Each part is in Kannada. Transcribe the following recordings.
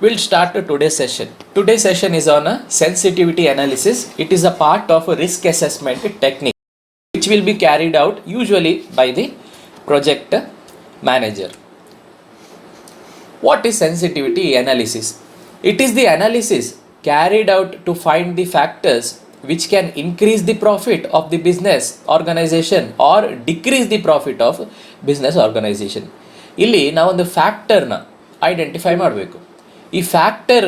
We'll start today's session. Today's session is on a sensitivity analysis. It is a part of a risk assessment technique which will be carried out usually by the project manager. What is sensitivity analysis? It is the analysis carried out to find the factors which can increase the profit of the business organization or decrease the profit of business organization. ಇಲ್ಲಿ ನಾವೊಂದು ಫ್ಯಾಕ್ಟರ್ನ ಐಡೆಂಟಿಫೈ ಮಾಡಬೇಕು. ಈ ಫ್ಯಾಕ್ಟರ್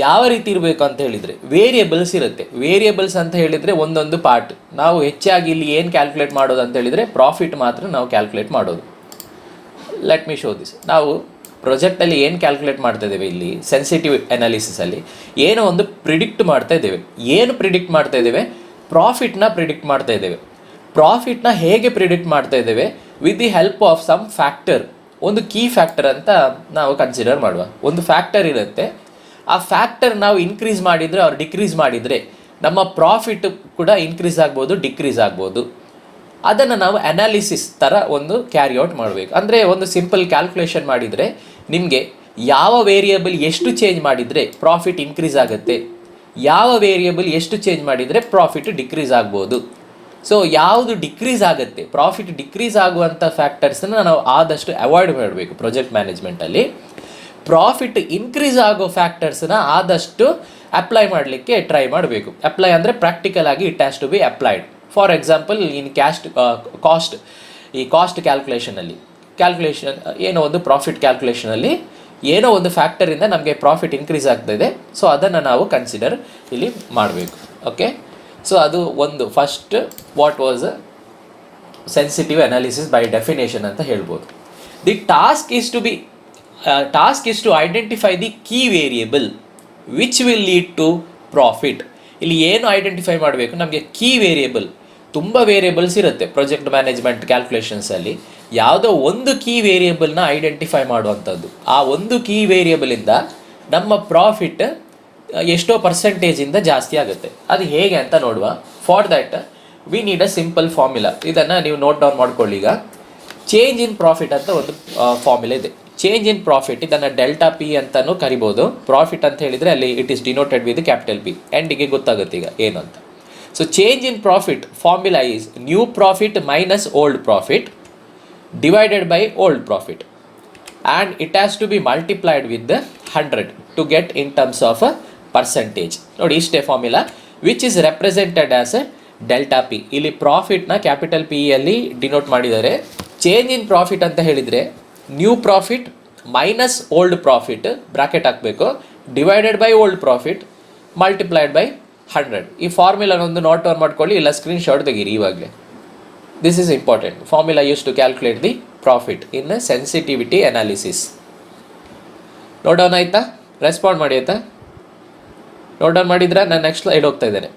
ಯಾವ ರೀತಿ ಇರಬೇಕು ಅಂತ ಹೇಳಿದರೆ ವೇರಿಯೇಬಲ್ಸ್ ಇರುತ್ತೆ. ವೇರಿಯೇಬಲ್ಸ್ ಅಂತ ಹೇಳಿದರೆ ಒಂದೊಂದು ಪಾರ್ಟ್. ನಾವು ಹೆಚ್ಚಾಗಿ ಇಲ್ಲಿ ಏನು ಕ್ಯಾಲ್ಕುಲೇಟ್ ಮಾಡೋದು ಅಂತ ಹೇಳಿದರೆ ಪ್ರಾಫಿಟ್ ಮಾತ್ರ ನಾವು ಕ್ಯಾಲ್ಕುಲೇಟ್ ಮಾಡೋದು. Let me show this. ನಾವು ಪ್ರಾಜೆಕ್ಟಲ್ಲಿ ಏನು ಕ್ಯಾಲ್ಕುಲೇಟ್ ಮಾಡ್ತಾ ಇದ್ದೇವೆ, ಇಲ್ಲಿ ಸೆನ್ಸಿಟಿವ್ ಅನಾಲಿಸಿಸಲ್ಲಿ ಏನೋ ಒಂದು ಪ್ರಿಡಿಕ್ಟ್ ಮಾಡ್ತಾ ಇದ್ದೇವೆ. ಏನು ಪ್ರಿಡಿಕ್ಟ್ ಮಾಡ್ತಾ ಇದ್ದೇವೆ? ಪ್ರಾಫಿಟ್ನ ಪ್ರಿಡಿಕ್ಟ್ ಮಾಡ್ತಾ ಇದ್ದೇವೆ. ಪ್ರಾಫಿಟ್ನ ಹೇಗೆ ಪ್ರಿಡಿಕ್ಟ್ ಮಾಡ್ತಾ ಇದ್ದೇವೆ? With the help of some factor. ಒಂದು ಕೀ ಫ್ಯಾಕ್ಟರ್ ಅಂತ ನಾವು ಕನ್ಸಿಡರ್ ಮಾಡುವ. ಒಂದು ಫ್ಯಾಕ್ಟರ್ ಇರುತ್ತೆ. ಆ ಫ್ಯಾಕ್ಟರ್ ನಾವು ಇನ್ಕ್ರೀಸ್ ಮಾಡಿದರೆ ಅವ್ರು ಡಿಕ್ರೀಸ್ ಮಾಡಿದರೆ ನಮ್ಮ ಪ್ರಾಫಿಟ್ ಕೂಡ ಇನ್ಕ್ರೀಸ್ ಆಗ್ಬೋದು, ಡಿಕ್ರೀಸ್ ಆಗ್ಬೋದು. ಅದನ್ನು ನಾವು ಅನಾಲಿಸಿಸ್ ಥರ ಒಂದು ಕ್ಯಾರಿಔಟ್ ಮಾಡಬೇಕು. ಅಂದರೆ ಒಂದು ಸಿಂಪಲ್ ಕ್ಯಾಲ್ಕುಲೇಷನ್ ಮಾಡಿದರೆ ನಿಮಗೆ ಯಾವ ವೇರಿಯೇಬಲ್ ಎಷ್ಟು ಚೇಂಜ್ ಮಾಡಿದರೆ ಪ್ರಾಫಿಟ್ ಇನ್ಕ್ರೀಸ್ ಆಗುತ್ತೆ, ಯಾವ ವೇರಿಯೇಬಲ್ ಎಷ್ಟು ಚೇಂಜ್ ಮಾಡಿದರೆ ಪ್ರಾಫಿಟ್ ಡಿಕ್ರೀಸ್ ಆಗ್ಬೋದು. ಸೊ ಯಾವುದು ಡಿಕ್ರೀಸ್ ಆಗುತ್ತೆ, ಪ್ರಾಫಿಟ್ ಡಿಕ್ರೀಸ್ ಆಗುವಂಥ ಫ್ಯಾಕ್ಟರ್ಸನ್ನು ನಾವು ಆದಷ್ಟು ಅವಾಯ್ಡ್ ಮಾಡಬೇಕು. ಪ್ರಾಜೆಕ್ಟ್ ಮ್ಯಾನೇಜ್ಮೆಂಟಲ್ಲಿ ಪ್ರಾಫಿಟ್ ಇನ್ಕ್ರೀಸ್ ಆಗೋ ಫ್ಯಾಕ್ಟರ್ಸನ್ನ ಆದಷ್ಟು ಅಪ್ಲೈ ಮಾಡಲಿಕ್ಕೆ ಟ್ರೈ ಮಾಡಬೇಕು. ಅಪ್ಲೈ ಅಂದರೆ ಪ್ರಾಕ್ಟಿಕಲ್ ಆಗಿ it has to be applied. For example in cost ಕ್ಯಾಲ್ಕುಲೇಷನಲ್ಲಿ ಏನೋ ಒಂದು ಪ್ರಾಫಿಟ್ ಕ್ಯಾಲ್ಕುಲೇಷನಲ್ಲಿ ಏನೋ ಒಂದು ಫ್ಯಾಕ್ಟರಿಂದ ನಮಗೆ ಪ್ರಾಫಿಟ್ ಇನ್ಕ್ರೀಸ್ ಆಗ್ತಾಯಿದೆ. ಸೊ ಅದನ್ನು ನಾವು ಕನ್ಸಿಡರ್ ಇಲ್ಲಿ ಮಾಡಬೇಕು. ಓಕೆ, ಸೊ ಅದು ಒಂದು first what was sensitive analysis by definition ಅಂತ ಹೇಳ್ಬೋದು. The task is to identify the key variable which will lead to profit. ಇಲ್ಲಿ ಏನು ಐಡೆಂಟಿಫೈ ಮಾಡಬೇಕು? ನಮಗೆ ಕೀ ವೇರಿಯೇಬಲ್. ತುಂಬ ವೇರಿಯೇಬಲ್ಸ್ ಇರುತ್ತೆ ಪ್ರಾಜೆಕ್ಟ್ ಮ್ಯಾನೇಜ್ಮೆಂಟ್ ಕ್ಯಾಲ್ಕುಲೇಷನ್ಸಲ್ಲಿ. ಯಾವುದೋ ಒಂದು ಕೀ ವೇರಿಯೇಬಲ್ನ ಐಡೆಂಟಿಫೈ ಮಾಡುವಂಥದ್ದು. ಆ ಒಂದು ಕೀ ವೇರಿಯೇಬಲಿಂದ ನಮ್ಮ ಪ್ರಾಫಿಟ್ ಎಷ್ಟೋ ಪರ್ಸೆಂಟೇಜಿಂದ ಜಾಸ್ತಿ ಆಗುತ್ತೆ. ಅದು ಹೇಗೆ ಅಂತ ನೋಡುವ. For that we need a simple formula. ಇದನ್ನು ನೀವು ನೋಟ್ ಡೌನ್ ಮಾಡ್ಕೊಳ್ಳಿ. ಈಗ ಚೇಂಜ್ ಇನ್ ಪ್ರಾಫಿಟ್ ಅಂತ ಒಂದು ಫಾರ್ಮುಲಾ ಇದೆ. ಚೇಂಜ್ ಇನ್ ಪ್ರಾಫಿಟ್ ಇದನ್ನು ಡೆಲ್ಟಾ ಪಿ ಅಂತಲೂ ಕರಿಬೋದು. ಪ್ರಾಫಿಟ್ ಅಂತ ಹೇಳಿದರೆ ಅಲ್ಲಿ it is denoted with capital P. ಎಂಡಿಗೆ ಗೊತ್ತಾಗುತ್ತೆ ಈಗ ಏನು ಅಂತ. So change in profit formula is new profit minus old profit divided by old profit and it has to be multiplied with 100 to get in terms of percentage. ನೋಡಿ ಇಷ್ಟೇ formula which is represented as delta P. ಇಲ್ಲಿ ಪ್ರಾಫಿಟ್ನ ಕ್ಯಾಪಿಟಲ್ ಪಿ ಯಲ್ಲಿ ಡಿನೋಟ್ ಮಾಡಿದ್ದಾರೆ. ಚೇಂಜ್ ಇನ್ ಪ್ರಾಫಿಟ್ ಅಂತ ಹೇಳಿದರೆ new profit minus old profit bracket ಹಾಕಬೇಕು, divided by old profit multiplied by 100. ಈ ಫಾರ್ಮುಲಾನೊಂದು ನೋಟ್ ಡೌನ್ ಮಾಡ್ಕೊಳ್ಳಿ, ಇಲ್ಲ ಸ್ಕ್ರೀನ್ಶಾಟ್ ತೆಗೀರಿ ಇವಾಗಲೇ. This is important. Formula use to calculate the profit in sensitivity analysis. Note down ಆಯಿತಾ? ರೆಸ್ಪಾಂಡ್ ಮಾಡಿ ಆಯಿತಾ? ನೋಟ್ ಡೌನ್ ಮಾಡಿದ್ರೆ ನಾನು ನೆಕ್ಸ್ಟ್ ಸ್ಲೈಡ್ ಹೋಗ್ತಾ ಇದ್ದೇನೆ.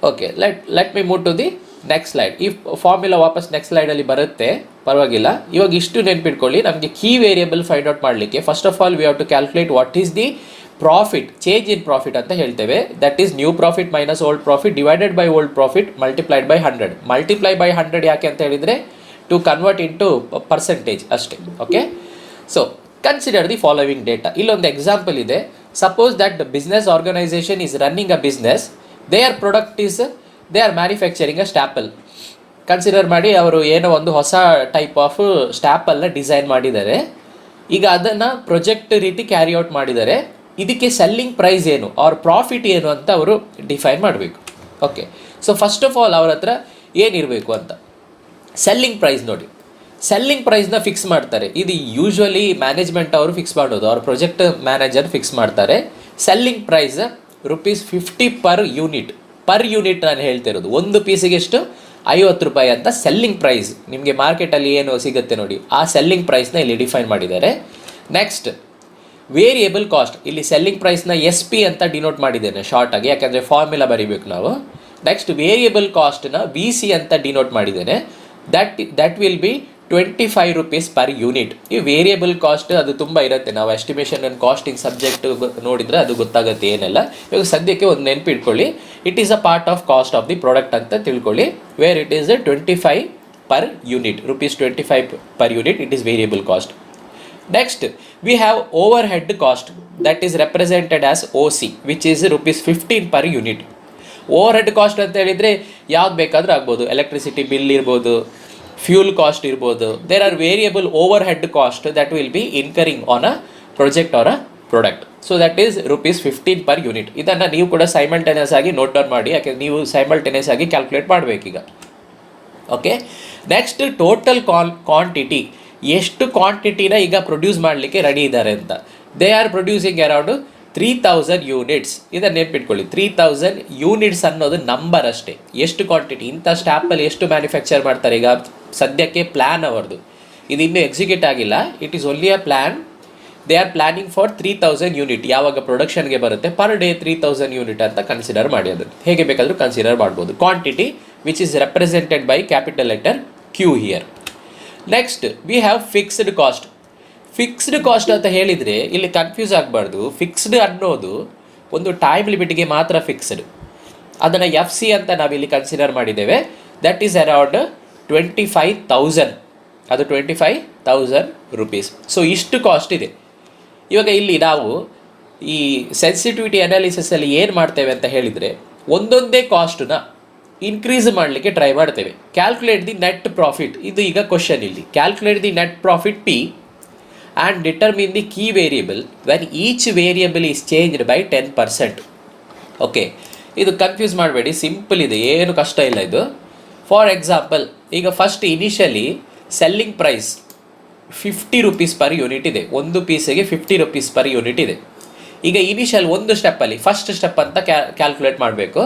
Okay let me move to the next slide. ಈ ಫಾರ್ಮುಲಾ ವಾಪಸ್ ನೆಕ್ಸ್ಟ್ ಸ್ಲೈಡಲ್ಲಿ ಬರುತ್ತೆ, ಪರವಾಗಿಲ್ಲ. ಇವಾಗ ಇಷ್ಟು ನೆನ್ಪಿಟ್ಕೊಳ್ಳಿ. ನಮಗೆ ಕೀ ವೇರಿಯೇಬಲ್ ಫೈಂಡ್ ಔಟ್ ಮಾಡಲಿಕ್ಕೆ first of all we have to calculate what is the profit. Change in profit ಅಂತ ಹೇಳ್ತೇವೆ. That is new profit minus old profit divided by old profit multiplied by 100. Multiply by 100 ಯಾಕೆ ಅಂತ ಹೇಳಿದರೆ ಟು ಕನ್ವರ್ಟ್ ಇಂಟು ಪರ್ಸೆಂಟೇಜ್ ಅಷ್ಟೇ. Okay, so consider the following data. ಇಲ್ಲೊಂದು ಎಕ್ಸಾಂಪಲ್ ಇದೆ. Suppose that the business organisation is running a business. Their product is they are manufacturing a staple. Consider ಮಾಡಿ ಅವರು ಏನೋ ಒಂದು ಹೊಸ ಟೈಪ್ ಆಫ್ ಸ್ಟ್ಯಾಪಲ್ನ ಡಿಸೈನ್ ಮಾಡಿದ್ದಾರೆ. ಈಗ ಅದನ್ನು ಪ್ರೊಜೆಕ್ಟ್ ರೀತಿ ಕ್ಯಾರಿಔಟ್ ಮಾಡಿದ್ದಾರೆ. ಇದಕ್ಕೆ ಸೆಲ್ಲಿಂಗ್ ಪ್ರೈಸ್ ಏನು, ಅವ್ರ ಪ್ರಾಫಿಟ್ ಏನು ಅಂತ ಅವರು ಡಿಫೈನ್ ಮಾಡಬೇಕು. Okay, so first of all ಅವ್ರ ಹತ್ರ ಏನಿರಬೇಕು ಅಂತ ಸೆಲ್ಲಿಂಗ್ ಪ್ರೈಸ್ ನೋಡಿ. ಸೆಲ್ಲಿಂಗ್ ಪ್ರೈಸ್ನ ಫಿಕ್ಸ್ ಮಾಡ್ತಾರೆ. ಇದು ಯೂಶ್ವಲಿ ಮ್ಯಾನೇಜ್ಮೆಂಟ್ ಅವರು ಫಿಕ್ಸ್ ಮಾಡೋದು, ಅವ್ರ ಪ್ರೊಜೆಕ್ಟ್ ಮ್ಯಾನೇಜರ್ ಫಿಕ್ಸ್ ಮಾಡ್ತಾರೆ. ಸೆಲ್ಲಿಂಗ್ ಪ್ರೈಸ್ ₹50 ಪರ್ ಯೂನಿಟ್ ನಾನು ಹೇಳ್ತಿರೋದು. ಒಂದು ಪೀಸಿಗೆ ಎಷ್ಟು? 50 ರೂಪಾಯಿ ಅಂತ ಸೆಲ್ಲಿಂಗ್ ಪ್ರೈಸ್. ನಿಮಗೆ ಮಾರ್ಕೆಟಲ್ಲಿ ಏನು ಸಿಗುತ್ತೆ ನೋಡಿ, ಆ ಸೆಲ್ಲಿಂಗ್ ಪ್ರೈಸ್ನ ಇಲ್ಲಿ ಡಿಫೈನ್ ಮಾಡಿದ್ದಾರೆ. Next variable cost. ಇಲ್ಲಿ ಸೆಲ್ಲಿಂಗ್ ಪ್ರೈಸ್ನ SP ಅಂತ ಡಿನೋಟ್ ಮಾಡಿದ್ದೇನೆ ಶಾರ್ಟಾಗಿ, ಯಾಕಂದರೆ ಫಾರ್ಮುಲಾ ಬರೀಬೇಕು ನಾವು. ನೆಕ್ಸ್ಟ್ ವೇರಿಯೇಬಲ್ ಕಾಸ್ಟ್ನ VC ಅಂತ ಡಿನೋಟ್ ಮಾಡಿದ್ದೇನೆ. That will B ₹25 per unit. ಈ ವೇರಿಯೇಬಲ್ ಕಾಸ್ಟ್ ಅದು ತುಂಬ ಇರುತ್ತೆ. ನಾವು ಎಸ್ಟಿಮೇಷನ್ ಆ್ಯಂಡ್ ಕಾಸ್ಟಿಂಗ್ ಸಬ್ಜೆಕ್ಟ್ ನೋಡಿದರೆ ಅದು ಗೊತ್ತಾಗುತ್ತೆ ಏನೆಲ್ಲ. ಇವಾಗ ಸದ್ಯಕ್ಕೆ ಒಂದು ನೆನಪಿಟ್ಕೊಳ್ಳಿ, it is a part of cost of the product ಅಂತ ತಿಳ್ಕೊಳ್ಳಿ. Where it is 25 per unit, rupees 25 per unit, it is variable cost. Next, we have overhead cost that is represented as OC, which is rupees 15 per unit. Overhead cost ಅಂತ ಹೇಳಿದರೆ ಯಾವ್ದು ಬೇಕಾದರೂ ಆಗ್ಬೋದು, ಎಲೆಕ್ಟ್ರಿಸಿಟಿ ಬಿಲ್ ಇರ್ಬೋದು, ಫ್ಯೂಲ್ ಕಾಸ್ಟ್ ಇರ್ಬೋದು. There are variable overhead cost that will be incurring on a project or a product. So that is rupees 15 per unit. ಇದನ್ನು ನೀವು ಕೂಡ ಸೈಮಲ್ಟೇನಿಯಸ್ ಆಗಿ ನೋಟ್ ಡೌನ್ ಮಾಡಿ, ಯಾಕೆಂದರೆ ನೀವು ಸೈಮಲ್ಟೇನಿಯಸ್ ಆಗಿ ಕ್ಯಾಲ್ಕುಲೇಟ್ ಮಾಡಬೇಕೀಗ. ಓಕೆ, ನೆಕ್ಸ್ಟ್ ಟೋಟಲ್ ಕ್ವಾಂಟಿಟಿ, ಎಷ್ಟು ಕ್ವಾಂಟಿಟಿನ ಈಗ ಪ್ರೊಡ್ಯೂಸ್ ಮಾಡಲಿಕ್ಕೆ ರೆಡಿ ಇದ್ದಾರೆ ಅಂತ. They are producing around 3000 units. ಇದನ್ನು ನೆನ್ಪಿಟ್ಕೊಳ್ಳಿ, 3000 ಯೂನಿಟ್ಸ್ ಅನ್ನೋದು ನಂಬರ್ ಅಷ್ಟೇ. ಎಷ್ಟು ಕ್ವಾಂಟಿಟಿ, ಇಂಥ ಸ್ಟ್ಯಾಪಲ್ಲಿ ಎಷ್ಟು ಮ್ಯಾನುಫ್ಯಾಕ್ಚರ್ ಮಾಡ್ತಾರೆ ಈಗ ಸದ್ಯಕ್ಕೆ ಪ್ಲ್ಯಾನ್ ಅವರದು, ಇದು ಇನ್ನೂ ಎಕ್ಸಿಕ್ಯೂಟ್ ಆಗಿಲ್ಲ. It is only a plan. They are planning for 3000 unit. ಯಾವಾಗ ಪ್ರೊಡಕ್ಷನ್ಗೆ ಬರುತ್ತೆ ಪರ್ ಡೇ 3000 ಯೂನಿಟ್ ಅಂತ ಕನ್ಸಿಡರ್ ಮಾಡಿ, ಅದನ್ನು ಹೇಗೆ ಬೇಕಾದರೂ ಕನ್ಸಿಡರ್ ಮಾಡ್ಬೋದು. Quantity which is represented by capital letter Q here. Next we have fixed cost. Fixed cost ಅಂತ ಹೇಳಿದರೆ ಇಲ್ಲಿ ಕನ್ಫ್ಯೂಸ್ ಆಗಬಾರ್ದು. ಫಿಕ್ಸ್ಡ್ ಅನ್ನೋದು ಒಂದು ಟೈಮ್ ಲಿಮಿಟ್ಗೆ ಮಾತ್ರ ಫಿಕ್ಸ್ಡ್. ಅದನ್ನು FC ಅಂತ ನಾವಿಲ್ಲಿ ಕನ್ಸಿಡರ್ ಮಾಡಿದ್ದೇವೆ. That is around 25,000. ಅದು 25,000 ರುಪೀಸ್. ಸೊ ಇಷ್ಟು ಕಾಸ್ಟ್ ಇದೆ. ಇವಾಗ ಇಲ್ಲಿ ನಾವು ಈ ಸೆನ್ಸಿಟಿವಿಟಿ ಅನಾಲಿಸಿಸಲ್ಲಿ ಏನು ಮಾಡ್ತೇವೆ ಅಂತ ಹೇಳಿದರೆ, ಒಂದೊಂದೇ ಕಾಸ್ಟನ್ನ ಇನ್ಕ್ರೀಸ್ ಮಾಡಲಿಕ್ಕೆ ಟ್ರೈ ಮಾಡ್ತೇವೆ. ಕ್ಯಾಲ್ಕುಲೇಟ್ ದಿ ನೆಟ್ ಪ್ರಾಫಿಟ್, ಇದು ಈಗ ಕ್ವಶನ್ ಇಲ್ಲಿ. Calculate the net profit P and determine the key variable when each variable is changed by 10%. Okay, ಇದು ಕನ್ಫ್ಯೂಸ್ ಮಾಡಬೇಡಿ, ಸಿಂಪಲ್ ಇದೆ, ಏನು ಕಷ್ಟ ಇಲ್ಲ ಇದು. ಫಾರ್ ಎಕ್ಸಾಂಪಲ್, ಈಗ first initially selling price 50 rupees per unit ಇದೆ. ಒಂದು ಪೀಸಿಗೆ 50 ರುಪೀಸ್ ಪರ್ ಯೂನಿಟ್ ಇದೆ. ಈಗ ಇನಿಷಿಯಲ್ ಒಂದು ಸ್ಟೆಪ್ಪಲ್ಲಿ ಫಸ್ಟ್ ಸ್ಟೆಪ್ ಅಂತ ಕ್ಯಾಲ್ಕುಲೇಟ್ ಮಾಡಬೇಕು.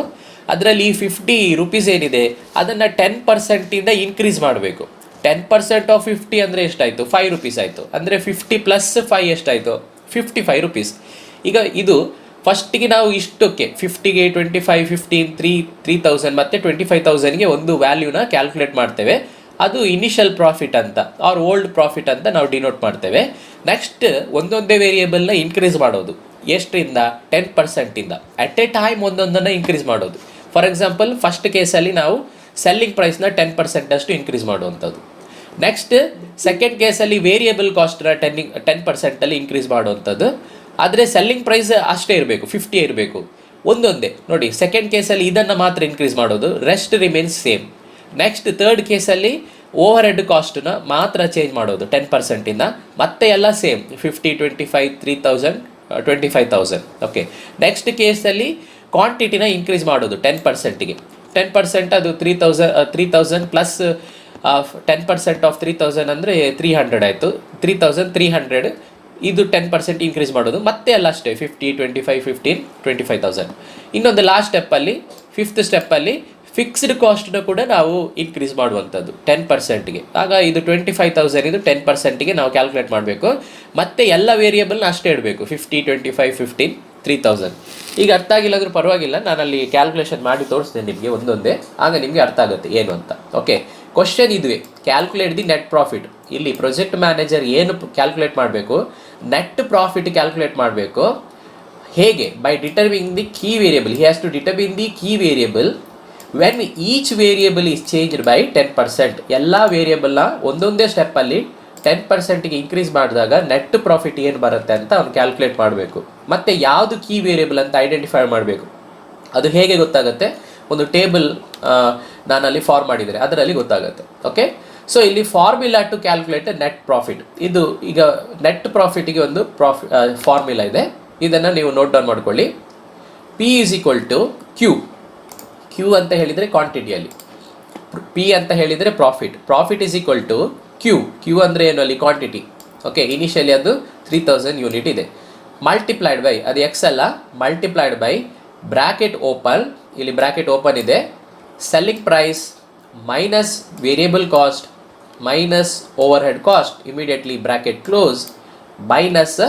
ಅದರಲ್ಲಿ ಈ 50 ರುಪೀಸ್ ಏನಿದೆ ಅದನ್ನು 10%ಇಂದ ಇನ್ಕ್ರೀಸ್ ಮಾಡಬೇಕು. 10% ಆಫ್ 50 ಅಂದರೆ ಎಷ್ಟಾಯಿತು? 5 ರುಪೀಸ್ ಆಯಿತು. ಅಂದರೆ 50 + 5 ಎಷ್ಟಾಯಿತು? 55 ರುಪೀಸ್. ಈಗ ಇದು ಫಸ್ಟಿಗೆ ನಾವು ಇಷ್ಟಕ್ಕೆ 50ಗೆ 25, 15, 3000 ಮತ್ತು 25,000ಗೆ ಒಂದು ವ್ಯಾಲ್ಯೂನ ಕ್ಯಾಲ್ಕುಲೇಟ್ ಮಾಡ್ತೇವೆ. ಅದು ಇನಿಷಿಯಲ್ ಪ್ರಾಫಿಟ್ ಅಂತ ಆರ್ ಓಲ್ಡ್ ಪ್ರಾಫಿಟ್ ಅಂತ ನಾವು ಡಿನೋಟ್ ಮಾಡ್ತೇವೆ. ನೆಕ್ಸ್ಟ್ ಒಂದೊಂದೇ ವೇರಿಯೇಬಲ್ನ ಇನ್ಕ್ರೀಸ್ ಮಾಡೋದು. ಎಷ್ಟರಿಂದ? 10%ಇಂದ. ಅಟ್ ಎ ಟೈಮ್ ಒಂದೊಂದನ್ನು ಇನ್ಕ್ರೀಸ್ ಮಾಡೋದು. ಫಾರ್ ಎಕ್ಸಾಂಪಲ್, ಫಸ್ಟ್ ಕೇಸಲ್ಲಿ ನಾವು ಸೆಲ್ಲಿಂಗ್ ಪ್ರೈಸ್ನ 10% ಅಷ್ಟು ಇನ್ಕ್ರೀಸ್ ಮಾಡುವಂಥದ್ದು. ನೆಕ್ಸ್ಟ್ ಸೆಕೆಂಡ್ ಕೇಸಲ್ಲಿ ವೇರಿಯಬಲ್ ಕಾಸ್ಟ್ನ 10% ಇನ್ಕ್ರೀಸ್ ಮಾಡುವಂಥದ್ದು. ಆದರೆ ಸೆಲ್ಲಿಂಗ್ ಪ್ರೈಸ್ ಅಷ್ಟೇ ಇರಬೇಕು, 50 ಇರಬೇಕು. ಒಂದೊಂದೇ ನೋಡಿ, ಸೆಕೆಂಡ್ ಕೇಸಲ್ಲಿ ಇದನ್ನು ಮಾತ್ರ ಇನ್ಕ್ರೀಸ್ ಮಾಡೋದು, rest remains same. Next third ಕೇಸಲ್ಲಿ ಓವರ್ ಹೆಡ್ ಕಾಸ್ಟನ್ನ ಮಾತ್ರ ಚೇಂಜ್ ಮಾಡೋದು 10%ಇಂದ, ಮತ್ತೆ ಎಲ್ಲ ಸೇಮ್ 50, 25, 3000, 25,000. ಓಕೆ, ನೆಕ್ಸ್ಟ್ ಕೇಸಲ್ಲಿ ಕ್ವಾಂಟಿಟಿನ ಇನ್ಕ್ರೀಸ್ ಮಾಡೋದು 10%ಗೆ. 10% ಅದು 3,000 ಪ್ಲಸ್ 10% ಆಫ್ 3,000 ಅಂದರೆ 300 ಆಯಿತು. 3,300 ಇದು 10% ಇನ್ಕ್ರೀಸ್ ಮಾಡೋದು, ಮತ್ತೆ ಎಲ್ಲ ಅಷ್ಟೇ 50, 25, 15, 25,000. ಇನ್ನೊಂದು ಲಾಸ್ಟ್ ಸ್ಟೆಪ್ಪಲ್ಲಿ, ಫಿಫ್ತ್ ಸ್ಟೆಪ್ಪಲ್ಲಿ ಫಿಕ್ಸ್ಡ್ ಕಾಸ್ಟನ್ನ ಕೂಡ ನಾವು ಇನ್ಕ್ರೀಸ್ ಮಾಡುವಂಥದ್ದು 10%ಗೆ. ಆಗ ಇದು 25,000 ಇದು 10%ಗೆ ನಾವು ಕ್ಯಾಲ್ಕುಲೇಟ್ ಮಾಡಬೇಕು. ಮತ್ತು ಎಲ್ಲ ವೇರಿಯಬಲ್ನ ಅಷ್ಟೇ ಇಡಬೇಕು, 50, 25, 15, 3,000. ಈಗ ಅರ್ಥ ಆಗಿಲ್ಲ ಅಂದರೂ ಪರವಾಗಿಲ್ಲ, ನಾನಲ್ಲಿ ಕ್ಯಾಲ್ಕುಲೇಷನ್ ಮಾಡಿ ತೋರಿಸ್ತೇನೆ ನಿಮಗೆ ಒಂದೊಂದೇ, ಆಗ ನಿಮಗೆ ಅರ್ಥ ಆಗುತ್ತೆ ಏನು ಅಂತ. ಓಕೆ, ಕ್ವಶನ್ ಇದುವೆ, ಕ್ಯಾಲ್ಕುಲೇಟ್ ದಿ ನೆಟ್ ಪ್ರಾಫಿಟ್. ಇಲ್ಲಿ ಪ್ರೊಜೆಕ್ಟ್ ಮ್ಯಾನೇಜರ್ ಏನು ಕ್ಯಾಲ್ಕುಲೇಟ್ ಮಾಡಬೇಕು? ನೆಟ್ ಪ್ರಾಫಿಟ್ ಕ್ಯಾಲ್ಕುಲೇಟ್ ಮಾಡಬೇಕು. ಹೇಗೆ? By determining the key variable. He has to determine the key variable when each variable is changed by 10%. ಎಲ್ಲ ವೇರಿಯಬಲ್ನ ಒಂದೊಂದೇ ಸ್ಟೆಪ್ಪಲ್ಲಿ 10%ಗೆ ಇನ್ಕ್ರೀಸ್ ಮಾಡಿದಾಗ ನೆಟ್ ಪ್ರಾಫಿಟ್ ಏನು ಬರುತ್ತೆ ಅಂತ ಅವ್ನು ಕ್ಯಾಲ್ಕುಲೇಟ್ ಮಾಡಬೇಕು. ಮತ್ತು ಯಾವುದು ಕೀ ವೇರಿಯಬಲ್ ಅಂತ ಐಡೆಂಟಿಫೈ ಮಾಡಬೇಕು. ಅದು ಹೇಗೆ ಗೊತ್ತಾಗುತ್ತೆ? ಒಂದು ಟೇಬಲ್ ನಾನಲ್ಲಿ ಫಾರ್ಮ್ ಮಾಡಿದರೆ ಅದರಲ್ಲಿ ಗೊತ್ತಾಗುತ್ತೆ. ಓಕೆ, ಸೊ ಇಲ್ಲಿ formula to calculate net profit. ಇದು ಈಗ ನೆಟ್ ಪ್ರಾಫಿಟಿಗೆ ಒಂದು ಫಾರ್ಮುಲಾ ಇದೆ, ಇದನ್ನು ನೀವು ನೋಟ್ ಡೌನ್ ಮಾಡ್ಕೊಳ್ಳಿ. P = Q. Q ಅಂತ ಹೇಳಿದರೆ ಕ್ವಾಂಟಿಟಿಯಲ್ಲಿ, P ಅಂತ ಹೇಳಿದರೆ ಪ್ರಾಫಿಟ್. Profit = Q. Q ಅಂದರೆ ಏನು? ಅಲ್ಲಿ ಕ್ವಾಂಟಿಟಿ. ಓಕೆ, ಇನಿಷಿಯಲಿ ಅದು 3000 ಯೂನಿಟ್ ಇದೆ. ಮಲ್ಟಿಪ್ಲೈಡ್ ಬೈ, ಅದು ಎಕ್ಸ್ ಅಲ್ಲ, ಮಲ್ಟಿಪ್ಲೈಡ್ ಬೈ ಬ್ರ್ಯಾಕೆಟ್ ಓಪನ್, ಇಲ್ಲಿ ಬ್ರ್ಯಾಕೆಟ್ ಓಪನ್ ಇದೆ, selling price minus variable cost minus overhead cost, immediately bracket close, minus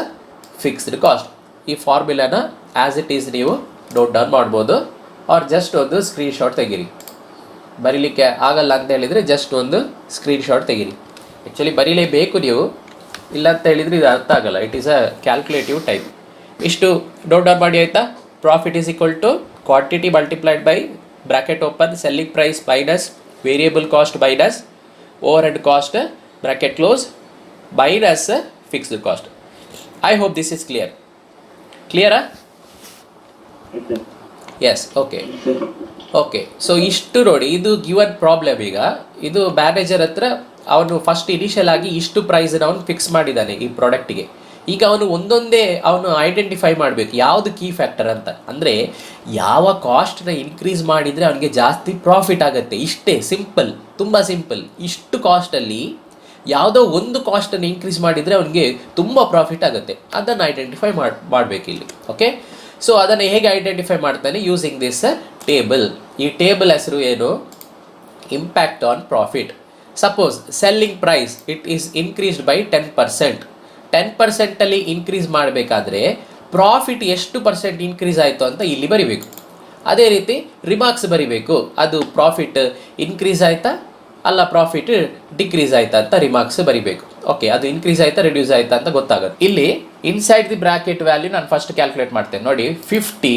fixed cost. ಈ ಫಾರ್ಮುಲಾನ ಆ್ಯಸ್ ಇಟ್ ಈಸ್ ನೀವು ನೋಟ್ ಡೌನ್ ಮಾಡ್ಬೋದು, ಆರ್ ಜಸ್ಟ್ ಒಂದು ಸ್ಕ್ರೀನ್ಶಾಟ್ ತೆಗೀರಿ. ಬರೀಲಿಕ್ಕೆ ಆಗಲ್ಲ ಅಂತ ಹೇಳಿದರೆ ಜಸ್ಟ್ ಒಂದು ಸ್ಕ್ರೀನ್ಶಾಟ್ ತೆಗೀರಿ. ಆ್ಯಕ್ಚುಲಿ ಬರೀಲೇಬೇಕು ನೀವು, ಇಲ್ಲ ಅಂತ ಹೇಳಿದರೆ ಇದು ಅರ್ಥ ಆಗಲ್ಲ. It is a calculative type. ಇಷ್ಟು ನೋಟ್ ಡೌನ್ ಮಾಡಿ ಆಯಿತಾ? Profit = quantity multiplied by bracket open selling price minus variable cost minus overhead cost bracket close minus fixed cost. I hope this is ಕ್ಲಿಯರಾ? Yes, okay. ಸೊ ಇಷ್ಟು ನೋಡಿ, ಇದು ಗಿವನ್ ಪ್ರಾಬ್ಲಮ್. ಈಗ ಇದು ಮ್ಯಾನೇಜರ್ ಹತ್ರ ಅವನು ಫಸ್ಟ್ ಇನಿಷಿಯಲ್ ಆಗಿ ಇಷ್ಟು ಪ್ರೈಸನ್ನು ಅವನು ಫಿಕ್ಸ್ ಮಾಡಿದ್ದಾನೆ ಈ ಪ್ರಾಡಕ್ಟಿಗೆ. ಈಗ ಅವನು ಒಂದೊಂದೇ ಅವನು ಐಡೆಂಟಿಫೈ ಮಾಡಬೇಕು ಯಾವುದು ಕೀ ಫ್ಯಾಕ್ಟರ್ ಅಂತ. ಅಂದರೆ ಯಾವ ಕಾಸ್ಟ್ನ ಇನ್ಕ್ರೀಸ್ ಮಾಡಿದರೆ ಅವನಿಗೆ ಜಾಸ್ತಿ ಪ್ರಾಫಿಟ್ ಆಗುತ್ತೆ. ಇಷ್ಟೇ ಸಿಂಪಲ್, ತುಂಬ ಸಿಂಪಲ್. ಇಷ್ಟು ಕಾಸ್ಟಲ್ಲಿ ಯಾವುದೋ ಒಂದು ಕಾಸ್ಟನ್ನು ಇನ್ಕ್ರೀಸ್ ಮಾಡಿದರೆ ಅವನಿಗೆ ತುಂಬ ಪ್ರಾಫಿಟ್ ಆಗುತ್ತೆ. ಅದನ್ನು ಐಡೆಂಟಿಫೈ ಮಾಡಬೇಕಿಲ್ಲಿ. ಓಕೆ, ಸೊ ಅದನ್ನು ಹೇಗೆ ಐಡೆಂಟಿಫೈ ಮಾಡ್ತಾನೆ? Using this table. ಈ ಟೇಬಲ್ ಹೆಸರು ಏನು? Impact on profit. Suppose selling price it is increased by 10%. 10%ಅಲ್ಲಿ ಇನ್ಕ್ರೀಸ್ ಮಾಡಬೇಕಾದ್ರೆ ಪ್ರಾಫಿಟ್ ಎಷ್ಟು ಪರ್ಸೆಂಟ್ ಇನ್ಕ್ರೀಸ್ ಆಯಿತು ಅಂತ ಇಲ್ಲಿ ಬರಿಬೇಕು. ಅದೇ ರೀತಿ ರಿಮಾರ್ಕ್ಸ್ ಬರಿಬೇಕು. ಅದು ಪ್ರಾಫಿಟ್ ಇನ್ಕ್ರೀಸ್ ಆಯಿತಾ ಅಲ್ಲ ಪ್ರಾಫಿಟ್ ಡಿಕ್ರೀಸ್ ಆಯಿತಾ ಅಂತ ರಿಮಾರ್ಕ್ಸ್ ಬರಿಬೇಕು. ಓಕೆ, ಅದು ಇನ್ಕ್ರೀಸ್ ಆಯಿತಾ ರಿಡ್ಯೂಸ್ ಆಯಿತಾ ಅಂತ ಗೊತ್ತಾಗುತ್ತೆ. ಇಲ್ಲಿ ಇನ್ಸೈಡ್ ದಿ ಬ್ರಾಕೆಟ್ ವ್ಯಾಲ್ಯೂ ನಾನು ಫಸ್ಟ್ ಕ್ಯಾಲ್ಕುಲೇಟ್ ಮಾಡ್ತೇನೆ. ನೋಡಿ, 50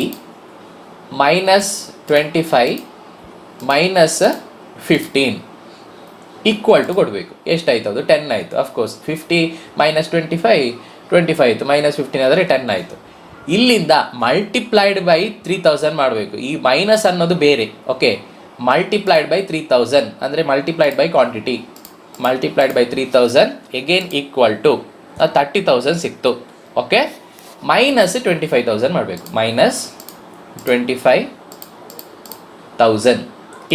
ಮೈನಸ್ 25 ಮೈನಸ್ 15 ಈಕ್ವಲ್ ಟು ಕೊಡಬೇಕು. ಎಷ್ಟಾಯಿತು? ಅದು 10 ಆಯಿತು. ಅಫ್ಕೋರ್ಸ್ 50 ಮೈನಸ್ 25 ಆಯಿತು, ಮೈನಸ್ 15 ಆದರೆ 10 ಆಯಿತು. ಇಲ್ಲಿಂದ ಮಲ್ಟಿಪ್ಲೈಡ್ ಬೈ 3000 ಮಾಡಬೇಕು. ಈ ಮೈನಸ್ ಅನ್ನೋದು ಬೇರೆ. ಓಕೆ, ಮಲ್ಟಿಪ್ಲೈಡ್ ಬೈ 3000 ಅಂದರೆ multiplied by quantity. Multiplied by 3000 again equal to 30,000 ಸಿಕ್ತು. ಓಕೆ, ಮೈನಸ್ 25,000 ಮಾಡಬೇಕು. ಮೈನಸ್ 25,000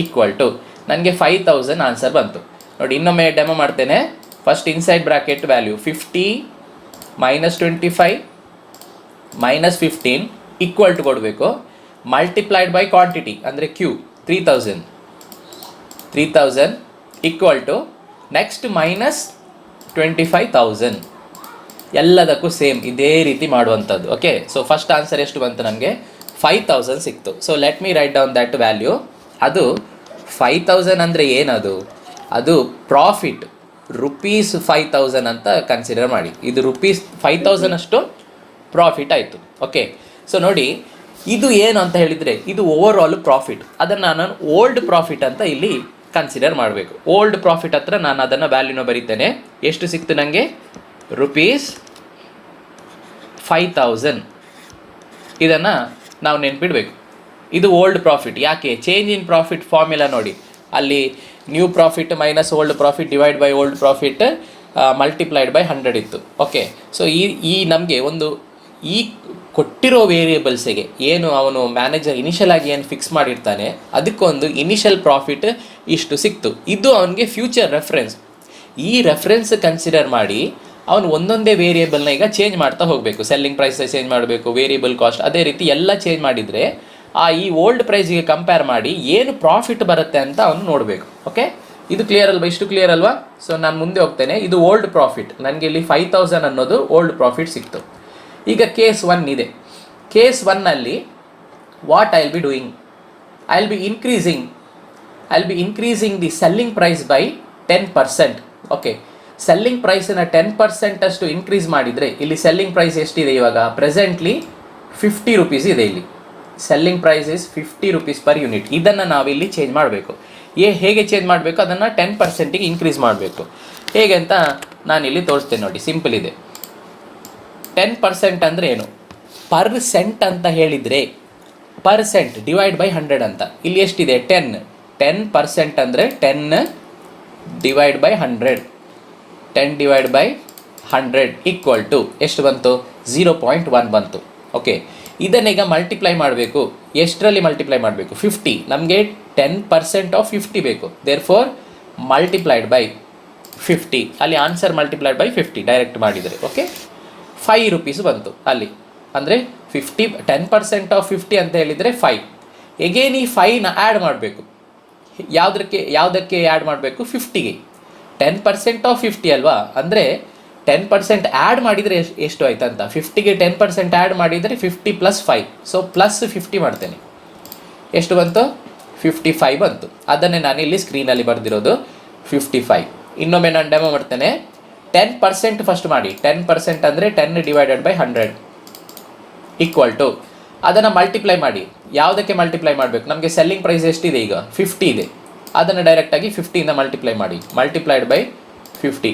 ಈಕ್ವಲ್ ಟು ನನಗೆ 5,000 ಆನ್ಸರ್ ಬಂತು. ನೋಡಿ, ಇನ್ನೊಮ್ಮೆ ಡೆಮೋ ಮಾಡ್ತೇನೆ. First inside bracket value 50 minus 25 minus 15 equal to ಕೊಡಬೇಕು. ಮಲ್ಟಿಪ್ಲೈಡ್ ಬೈ ಕ್ವಾಂಟಿಟಿ ಅಂದರೆ Q 3000 equal to next minus 25,000. ಎಲ್ಲದಕ್ಕೂ ಸೇಮ್ ಇದೇ ರೀತಿ ಮಾಡುವಂಥದ್ದು. ಓಕೆ, ಸೊ ಫಸ್ಟ್ ಆನ್ಸರ್ ಎಷ್ಟು ಬಂತು? ನನಗೆ 5,000 ಸಿಕ್ತು. So let me write down that value. ಅದು 5,000 ಅಂದರೆ ಏನದು? ಅದು ಪ್ರಾಫಿಟ್ ರುಪೀಸ್ 5,000 ಅಂತ ಕನ್ಸಿಡರ್ ಮಾಡಿ. ಇದು ರುಪೀಸ್ 5,000 ಅಷ್ಟು ಪ್ರಾಫಿಟ್ ಆಯಿತು. ಓಕೆ, ಸೊ ನೋಡಿ, ಇದು ಏನು ಅಂತ ಹೇಳಿದರೆ ಇದು ಓವರ್ ಆಲ್ ಪ್ರಾಫಿಟ್. ಅದನ್ನು ನಾನು ಓಲ್ಡ್ ಪ್ರಾಫಿಟ್ ಅಂತ ಇಲ್ಲಿ ಕನ್ಸಿಡರ್ ಮಾಡಬೇಕು. ಓಲ್ಡ್ ಪ್ರಾಫಿಟ್ ಹತ್ರ ನಾನು ಅದನ್ನು ವ್ಯಾಲ್ಯೂನ ಬರೀತೇನೆ. ಎಷ್ಟು ಸಿಕ್ತು ನನಗೆ? ರುಪೀಸ್ 5,000. ಇದನ್ನು ನಾವು ನೆನ್ಪಿಡಬೇಕು. ಇದು ಓಲ್ಡ್ ಪ್ರಾಫಿಟ್. ಯಾಕೆ? ಚೇಂಜ್ ಇನ್ ಪ್ರಾಫಿಟ್ ಫಾರ್ಮುಲಾ ನೋಡಿ, ಅಲ್ಲಿ new profit minus old profit divide by old profit multiplied by 100 ಇತ್ತು. ಓಕೆ, ಸೊ ಈ ನಮಗೆ ಒಂದು ಈ ಕೊಟ್ಟಿರೋ ವೇರಿಯೇಬಲ್ಸಿಗೆ ಏನು ಅವನು ಮ್ಯಾನೇಜರ್ ಇನಿಷಿಯಲ್ ಆಗಿ ಏನು ಫಿಕ್ಸ್ ಮಾಡಿರ್ತಾನೆ ಅದಕ್ಕೊಂದು ಇನಿಷಿಯಲ್ ಪ್ರಾಫಿಟ್ ಇಷ್ಟು ಸಿಕ್ತು. ಇದು ಅವನಿಗೆ ಫ್ಯೂಚರ್ ರೆಫರೆನ್ಸ್. ಈ ರೆಫರೆನ್ಸ್ ಕನ್ಸಿಡರ್ ಮಾಡಿ ಅವನು ಒಂದೊಂದೇ ವೇರಿಯೇಬಲ್ನ ಈಗ ಚೇಂಜ್ ಮಾಡ್ತಾ ಹೋಗಬೇಕು. ಸೆಲ್ಲಿಂಗ್ ಪ್ರೈಸ್ ಚೇಂಜ್ ಮಾಡಬೇಕು, ವೇರಿಯೇಬಲ್ ಕಾಸ್ಟ್ ಅದೇ ರೀತಿ ಎಲ್ಲ ಚೇಂಜ್ ಮಾಡಿದರೆ ಈ ಓಲ್ಡ್ ಪ್ರೈಸಿಗೆ ಕಂಪೇರ್ ಮಾಡಿ ಏನು ಪ್ರಾಫಿಟ್ ಬರುತ್ತೆ ಅಂತ ಅವನು ನೋಡಬೇಕು. ಓಕೆ, ಇದು ಕ್ಲಿಯರ್ ಅಲ್ವಾ? ಇಷ್ಟು ಕ್ಲಿಯರ್ ಅಲ್ವಾ? ಸೊ ನಾನು ಮುಂದೆ ಹೋಗ್ತೇನೆ. ಇದು ಓಲ್ಡ್ ಪ್ರಾಫಿಟ್. ನನಗೆ ಇಲ್ಲಿ 5,000 ಅನ್ನೋದು ಓಲ್ಡ್ ಪ್ರಾಫಿಟ್ ಸಿಕ್ತು. ಈಗ ಕೇಸ್ 1 ಇದೆ. ಕೇಸ್ 1ನಲ್ಲಿ what I will be doing? I will be increasing the selling price by 10%. Okay, selling ಪ್ರೈಸನ್ನು 10% ಅಷ್ಟು ಇನ್ಕ್ರೀಸ್ ಮಾಡಿದರೆ ಇಲ್ಲಿ ಸೆಲ್ಲಿಂಗ್ ಪ್ರೈಸ್ ಎಷ್ಟಿದೆ ಇವಾಗ? ಪ್ರೆಸೆಂಟ್ಲಿ 50 ರೂಪೀಸ್ ಇದೆ. ಇಲ್ಲಿ selling price is 50 rupees per unit. ಇದನ್ನು ನಾವಿಲ್ಲಿ ಚೇಂಜ್ ಮಾಡಬೇಕು. ಹೇಗೆ ಚೇಂಜ್ ಮಾಡಬೇಕು? ಅದನ್ನು 10%ಗೆ ಇನ್ಕ್ರೀಸ್ ಮಾಡಬೇಕು. ಹೇಗೆ ಅಂತ ನಾನಿಲ್ಲಿ ತೋರಿಸ್ತೇನೆ ನೋಡಿ. ಸಿಂಪಲ್ ಇದೆ. 10% ಅಂದರೆ ಏನು? ಪರ್ಸೆಂಟ್ ಅಂತ ಹೇಳಿದರೆ ಪರ್ಸೆಂಟ್ ಡಿವೈಡ್ ಬೈ 100 ಅಂತ. ಇಲ್ಲಿ ಎಷ್ಟಿದೆ? 10% ಅಂದರೆ 10 divide by 100. 10 divide by 100 equal to ಎಷ್ಟು ಬಂತು? 0.1 ಬಂತು. ಓಕೆ, ಇದನ್ನೀಗ ಮಲ್ಟಿಪ್ಲೈ ಮಾಡಬೇಕು. ಎಷ್ಟರಲ್ಲಿ ಮಲ್ಟಿಪ್ಲೈ ಮಾಡಬೇಕು? 50. ನಮಗೆ 10% ಆಫ್ 50 ಬೇಕು. Therefore multiplied by 50. ಅಲ್ಲಿ ಆನ್ಸರ್ ಮಲ್ಟಿಪ್ಲೈಡ್ ಬೈ 50 ಡೈರೆಕ್ಟ್ ಮಾಡಿದರೆ. ಓಕೆ, 5 ರೂಪೀಸ್ ಬಂತು ಅಲ್ಲಿ. ಅಂದರೆ 10% ಆಫ್ 50 ಅಂತ ಹೇಳಿದರೆ 5. ಎಗೇನ್ ಈ 5ನ ಆ್ಯಡ್ ಮಾಡಬೇಕು. ಯಾವುದಕ್ಕೆ ಆ್ಯಡ್ ಮಾಡಬೇಕು? 50ಗೆ. 10% ಆಫ್ 50 ಅಲ್ವಾ? ಅಂದರೆ 10% ಆ್ಯಡ್ ಮಾಡಿದರೆ ಎಷ್ಟು ಆಯ್ತು ಅಂತ? 50ಗೆ 10% ಆ್ಯಡ್ ಮಾಡಿದರೆ 50 + 5. ಸೊ ಪ್ಲಸ್ 50 ಮಾಡ್ತೇನೆ. ಎಷ್ಟು ಬಂತು? 55 ಬಂತು. ಅದನ್ನೇ ನಾನಿಲ್ಲಿ ಸ್ಕ್ರೀನಲ್ಲಿ ಬರೆದಿರೋದು 55. ಇನ್ನೊಮ್ಮೆ ನಾನು ಡೆಮೋ ಮಾಡ್ತೇನೆ. 10% ಫಸ್ಟ್ ಮಾಡಿ. 10% ಅಂದರೆ 10 ಡಿವೈಡೆಡ್ ಬೈ 100 ಈಕ್ವಲ್ ಟು ಅದನ್ನು ಮಲ್ಟಿಪ್ಲೈ ಮಾಡಿ. ಯಾವುದಕ್ಕೆ ಮಲ್ಟಿಪ್ಲೈ ಮಾಡಬೇಕು? ನಮಗೆ ಸೆಲ್ಲಿಂಗ್ ಪ್ರೈಸ್ ಎಷ್ಟಿದೆ ಈಗ? 50 ಇದೆ. ಅದನ್ನು ಡೈರೆಕ್ಟಾಗಿ 50ಇಂದ ಮಲ್ಟಿಪ್ಲೈ ಮಾಡಿ, ಮಲ್ಟಿಪ್ಲೈಡ್ ಬೈ 50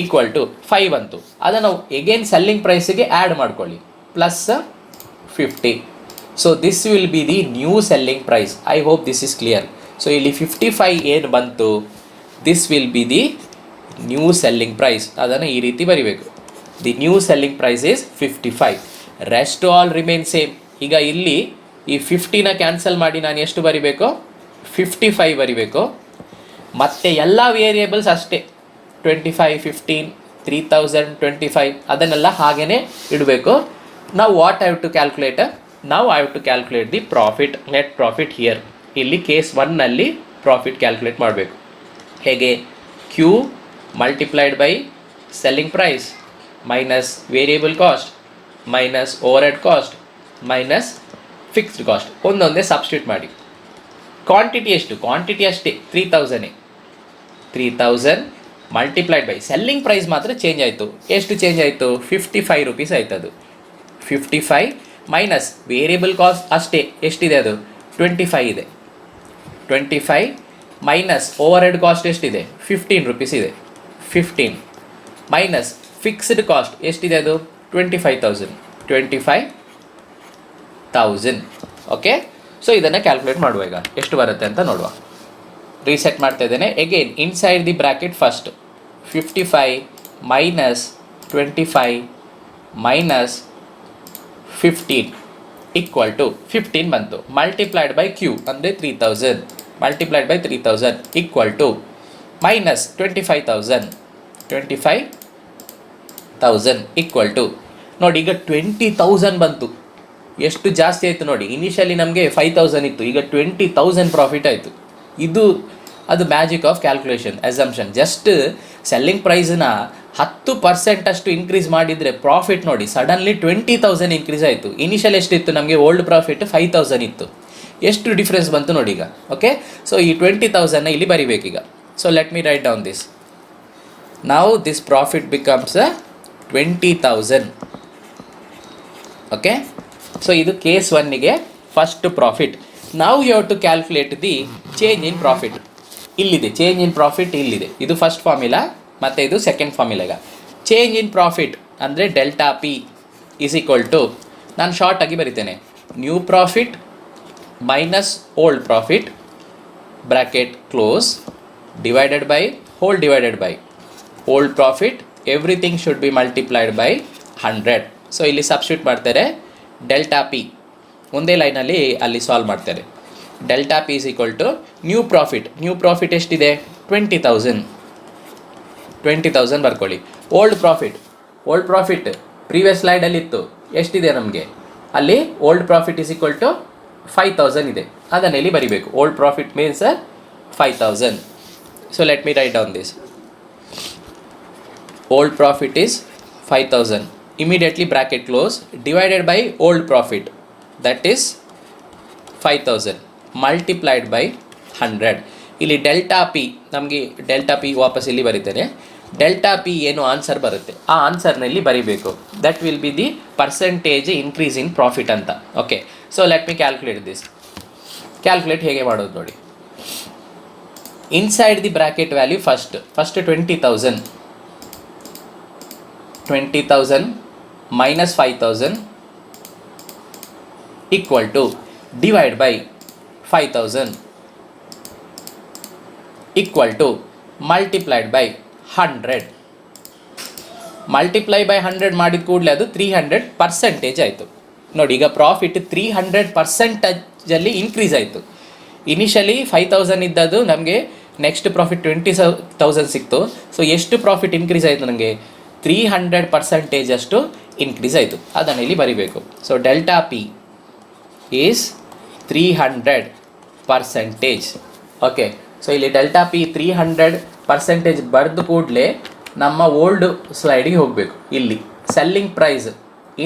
ಈಕ್ವಲ್ ಟು 5 ಅಂತು. ಅದನ್ನು ಎಗೇನ್ ಸೆಲ್ಲಿಂಗ್ ಪ್ರೈಸಿಗೆ ಆ್ಯಡ್ ಮಾಡ್ಕೊಳ್ಳಿ, plus 50. So this will be the new selling price. I hope this is clear. So ಇಲ್ಲಿ 55 ಏನು ಬಂತು, this will be the new selling price. ಅದನ್ನು ಈ ರೀತಿ ಬರಿಬೇಕು. The new selling price is 55. Rest all remain same. ಈಗ ಇಲ್ಲಿ ಈ 50ನ ಕ್ಯಾನ್ಸಲ್ ಮಾಡಿ ನಾನು ಎಷ್ಟು ಬರಿಬೇಕು, 55 ಬರಿಬೇಕು. ಮತ್ತು ಎಲ್ಲ ವೇರಿಯೇಬಲ್ಸ್ ಅಷ್ಟೇ, 25, 15, 3000, 25 ಅದನ್ನೆಲ್ಲ ಹಾಗೇ ಇಡಬೇಕು. ನಾವು ವಾಟ್ ಹ್ಯಾವ್ ಟು ಕ್ಯಾಲ್ಕುಲೇಟ್, ನಾವು have to calculate the profit, net profit here. ಇಲ್ಲಿ ಕೇಸ್ 1ನಲ್ಲಿ ಪ್ರಾಫಿಟ್ ಕ್ಯಾಲ್ಕುಲೇಟ್ ಮಾಡಬೇಕು. ಹೇಗೆ, Q multiplied by selling price minus variable cost minus overhead cost minus fixed cost. ಒಂದೊಂದೇ ಸಬ್ಸ್ಟಿಟ್ಯೂಟ್ ಮಾಡಿ. ಕ್ವಾಂಟಿಟಿ ಎಷ್ಟು, ಕ್ವಾಂಟಿಟಿ ಅಷ್ಟೇ 3000. 3000 ಮಲ್ಟಿಪ್ಲೈಡ್ ಬೈ ಸೆಲ್ಲಿಂಗ್ ಪ್ರೈಸ್ ಮಾತ್ರ ಚೇಂಜ್ ಆಯಿತು. ಎಷ್ಟು ಚೇಂಜ್ ಆಯಿತು, 55 ರುಪೀಸ್ ಆಯ್ತು. ಅದು 55 ಮೈನಸ್ ವೇರಿಯೇಬಲ್ ಕಾಸ್ಟ್ ಅಷ್ಟೇ, ಎಷ್ಟಿದೆ ಅದು 25 ಇದೆ. 25 ಮೈನಸ್ ಓವರ್ ಹೆಡ್ ಕಾಸ್ಟ್ ಎಷ್ಟಿದೆ, 15 ರುಪೀಸ್ ಇದೆ. 15 ಮೈನಸ್ ಫಿಕ್ಸ್ಡ್ ಕಾಸ್ಟ್ ಎಷ್ಟಿದೆ, ಅದು 25,000. 25,000. ಓಕೆ, ಸೊ ಇದನ್ನು ಕ್ಯಾಲ್ಕುಲೇಟ್ ಮಾಡುವ. ಈಗ ಎಷ್ಟು ಬರುತ್ತೆ ಅಂತ ನೋಡುವ. ರೀಸೆಟ್ ಮಾಡ್ತಾ ಇದ್ದೇನೆ. Again inside the bracket first 55 minus 25 minus 15 equal to 15 ಬಂತು. ಮಲ್ಟಿಪ್ಲೈಡ್ ಬೈ ಕ್ಯೂ ಅಂದರೆ 3000, multiplied by 3000 equal to minus 25,000 equal to ನೋಡಿ. ಈಗ 20,000 ಬಂತು. ಎಷ್ಟು ಜಾಸ್ತಿ ಆಯಿತು ನೋಡಿ. ಇನಿಷಿಯಲಿ ನಮಗೆ 5,000 ಇತ್ತು, ಈಗ 20,000 ಪ್ರಾಫಿಟ್ ಆಯಿತು. ಇದು ಅದು magic of calculation, assumption. Just selling ಪ್ರೈಸನ್ನ 10% ಅಷ್ಟು ಇನ್ಕ್ರೀಸ್ ಮಾಡಿದರೆ ಪ್ರಾಫಿಟ್ ನೋಡಿ ಸಡನ್ಲಿ 20,000 ಇನ್ಕ್ರೀಸ್ ಆಯಿತು. ಇನಿಷಿಯಲ್ ಎಷ್ಟಿತ್ತು ನಮಗೆ, ಓಲ್ಡ್ ಪ್ರಾಫಿಟ್ 5,000 ಇತ್ತು. ಎಷ್ಟು ಡಿಫ್ರೆನ್ಸ್ ಬಂತು ನೋಡಿ ಈಗ. ಓಕೆ, ಸೊ ಈ 20,000ನ ಇಲ್ಲಿ ಬರಿಬೇಕೀಗ. So let me write down this. Now this profit becomes 20,000. Okay, so ಇದು ಕೇಸ್ 1ಗೆ ಫಸ್ಟ್ ಪ್ರಾಫಿಟ್. ನಾವು you have to calculate the change in profit. ಇಲ್ಲಿದೆ ಚೇಂಜ್ ಇನ್ ಪ್ರಾಫಿಟ್, ಇಲ್ಲಿದೆ. ಇದು ಫಸ್ಟ್ ಫಾರ್ಮುಲಾ ಮತ್ತು ಇದು ಸೆಕೆಂಡ್ ಫಾರ್ಮುಲಾಗ. ಚೇಂಜ್ ಇನ್ ಪ್ರಾಫಿಟ್ ಅಂದರೆ delta P is equal to, ನಾನು ಶಾರ್ಟಾಗಿ ಬರಿತೇನೆ, new profit minus old profit bracket close divided by whole divided by old profit. Everything should be multiplied by 100. So ಇಲ್ಲಿ ಸಬ್ಸ್ಟಿಟ್ಯೂಟ್ ಮಾಡ್ತಾರೆ ಡೆಲ್ಟಾ ಪಿ, ಒಂದೇ ಲೈನಲ್ಲಿ ಅಲ್ಲಿ ಸಾಲ್ವ್ ಮಾಡ್ತಾರೆ. Delta P is equal to new profit. New profit ಎಷ್ಟಿದೆ, 20,000. 20,000 ಬರ್ಕೊಳ್ಳಿ. ಓಲ್ಡ್ ಪ್ರಾಫಿಟ್ ಪ್ರೀವಿಯಸ್ ಸ್ಲೈಡಲ್ಲಿ ಇತ್ತು, ಎಷ್ಟಿದೆ ನಮಗೆ ಅಲ್ಲಿ, old profit is equal to 5,000 ಇದೆ. ಅದನ್ನು ಇಲ್ಲಿ ಬರಿಬೇಕು. Old profit means 5,000. So let me write down this. Old profit is 5,000. Immediately bracket close divided by old profit, that is 5,000 multiplied by 100. ಇಲ್ಲಿ ಡೆಲ್ಟಾ ಪಿ, ನಮಗೆ ಡೆಲ್ಟಾ ಪಿ ವಾಪಸ್ ಇಲ್ಲಿ ಬರೀತೇನೆ. ಡೆಲ್ಟಾ ಪಿ ಏನು ಆನ್ಸರ್ ಬರುತ್ತೆ ಆ ಆನ್ಸರ್ನಲ್ಲಿ ಬರಿಬೇಕು. That will be the percentage increase in profit ಅಂತ. Okay, so let me calculate this. Calculate ಹೇಗೆ ಮಾಡೋದು ನೋಡಿ. Inside the bracket value first 20,000 minus 5,000 equal to divide by 5,000 equal to multiplied by 100. Multiply by 100 ಮಾಡಿದ ಕೂಡಲೇ ಅದು 300% ಆಯಿತು ನೋಡಿ. ಈಗ ಪ್ರಾಫಿಟ್ 300%ಅಲ್ಲಿ ಇನ್ಕ್ರೀಸ್ ಆಯಿತು. ಇನಿಷಿಯಲಿ 5,000 ಇದ್ದದ್ದು ನಮಗೆ ನೆಕ್ಸ್ಟ್ ಪ್ರಾಫಿಟ್ 20,000 ಸಿಕ್ತು. ಸೊ ಎಷ್ಟು ಪ್ರಾಫಿಟ್ ಇನ್ಕ್ರೀಸ್ ಆಯಿತು ನನಗೆ, 300% ಅಷ್ಟು ಇನ್ಕ್ರೀಸ್ ಆಯಿತು. ಅದನ್ನು ಇಲ್ಲಿ ಬರಿಬೇಕು. So delta P is 300%. Okay, so ಇಲ್ಲಿ ಡೆಲ್ಟಾ ಪಿ 300% ಬರೆದು ಕೂಡಲೇ ನಮ್ಮ ಓಲ್ಡ್ ಸ್ಲೈಡಿಗೆ ಹೋಗಬೇಕು. ಇಲ್ಲಿ ಸೆಲ್ಲಿಂಗ್ ಪ್ರೈಸ್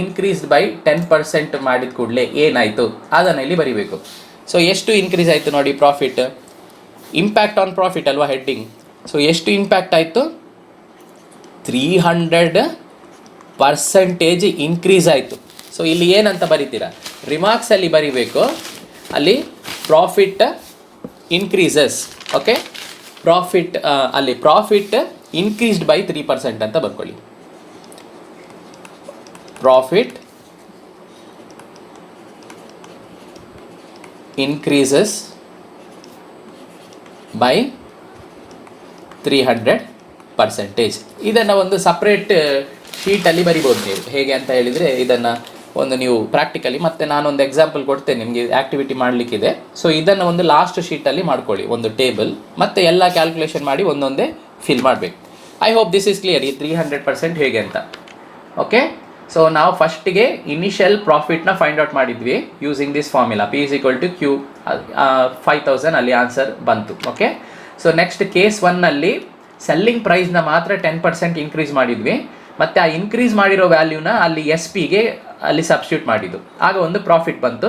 ಇನ್ಕ್ರೀಸ್ಡ್ ಬೈ 10% ಮಾಡಿದ ಕೂಡಲೇ ಏನಾಯಿತು ಅದನ್ನು ಇಲ್ಲಿ ಬರಿಬೇಕು. ಸೊ ಎಷ್ಟು ಇನ್ಕ್ರೀಸ್ ಆಯಿತು ನೋಡಿ ಪ್ರಾಫಿಟ್, ಇಂಪ್ಯಾಕ್ಟ್ ಆನ್ ಪ್ರಾಫಿಟ್ ಅಲ್ವಾ ಹೆಡ್ಡಿಂಗ್. ಸೊ ಎಷ್ಟು ಇಂಪ್ಯಾಕ್ಟ್ ಆಯಿತು, 300% ಇನ್ಕ್ರೀಸ್ ಆಯಿತು. ಸೊ ಇಲ್ಲಿ ಏನಂತ ಬರಿತೀರಾ, ರಿಮಾರ್ಕ್ಸಲ್ಲಿ ಬರಿಬೇಕು. ಅಲ್ಲಿ ಪ್ರಾಫಿಟ್ ಇನ್ಕ್ರೀಸಸ್ ಓಕೆ. ಪ್ರಾಫಿಟ್ ಅಲ್ಲಿ ಪ್ರಾಫಿಟ್ ಇನ್ಕ್ರೀಸ್ಡ್ ಬೈ 3% ಅಂತ ಬರ್ಕೊಳ್ಳಿ. Profit increases by 300%. ಇದನ್ನು ಒಂದು ಸಪ್ರೇಟ್ ಶೀಟಲ್ಲಿ ಬರಿಬೋದು ನೀವು. ಹೇಗೆ ಅಂತ ಹೇಳಿದರೆ ಇದನ್ನು ಒಂದು ನೀವು ಪ್ರಾಕ್ಟಿಕಲಿ, ಮತ್ತು ನಾನೊಂದು ಎಕ್ಸಾಂಪಲ್ ಕೊಡ್ತೇನೆ ನಿಮಗೆ, ಆ್ಯಕ್ಟಿವಿಟಿ ಮಾಡಲಿಕ್ಕಿದೆ. ಸೊ ಇದನ್ನು ಒಂದು ಲಾಸ್ಟ್ ಶೀಟಲ್ಲಿ ಮಾಡ್ಕೊಳ್ಳಿ, ಒಂದು ಟೇಬಲ್, ಮತ್ತು ಎಲ್ಲ ಕ್ಯಾಲ್ಕುಲೇಷನ್ ಮಾಡಿ ಒಂದೊಂದೇ ಫಿಲ್ ಮಾಡಬೇಕು. I hope this is clear, ಈ 300% ಹೇಗೆ ಅಂತ. ಓಕೆ. ಸೊ ನಾವು ಫಸ್ಟಿಗೆ ಇನಿಷಿಯಲ್ ಪ್ರಾಫಿಟ್ನ ಫೈಂಡ್ ಔಟ್ ಮಾಡಿದ್ವಿ using this formula, P = Q. 5000 ಅಲ್ಲಿ ಆನ್ಸರ್ ಬಂತು. ಓಕೆ. ಸೊ ನೆಕ್ಸ್ಟ್ ಕೇಸ್ 1ನಲ್ಲಿ ಸೆಲ್ಲಿಂಗ್ ಪ್ರೈಸ್ನ ಮಾತ್ರ 10% ಇನ್ಕ್ರೀಸ್ ಮಾಡಿದ್ವಿ, ಮತ್ತು ಆ ಇನ್ಕ್ರೀಸ್ ಮಾಡಿರೋ ವ್ಯಾಲ್ಯೂನ ಅಲ್ಲಿ SP-ಗೆ ಅಲ್ಲಿ ಸಬ್ಸ್ಟಿಟ್ಯೂಟ್ ಮಾಡಿದ್ದು. ಆಗ ಒಂದು ಪ್ರಾಫಿಟ್ ಬಂತು,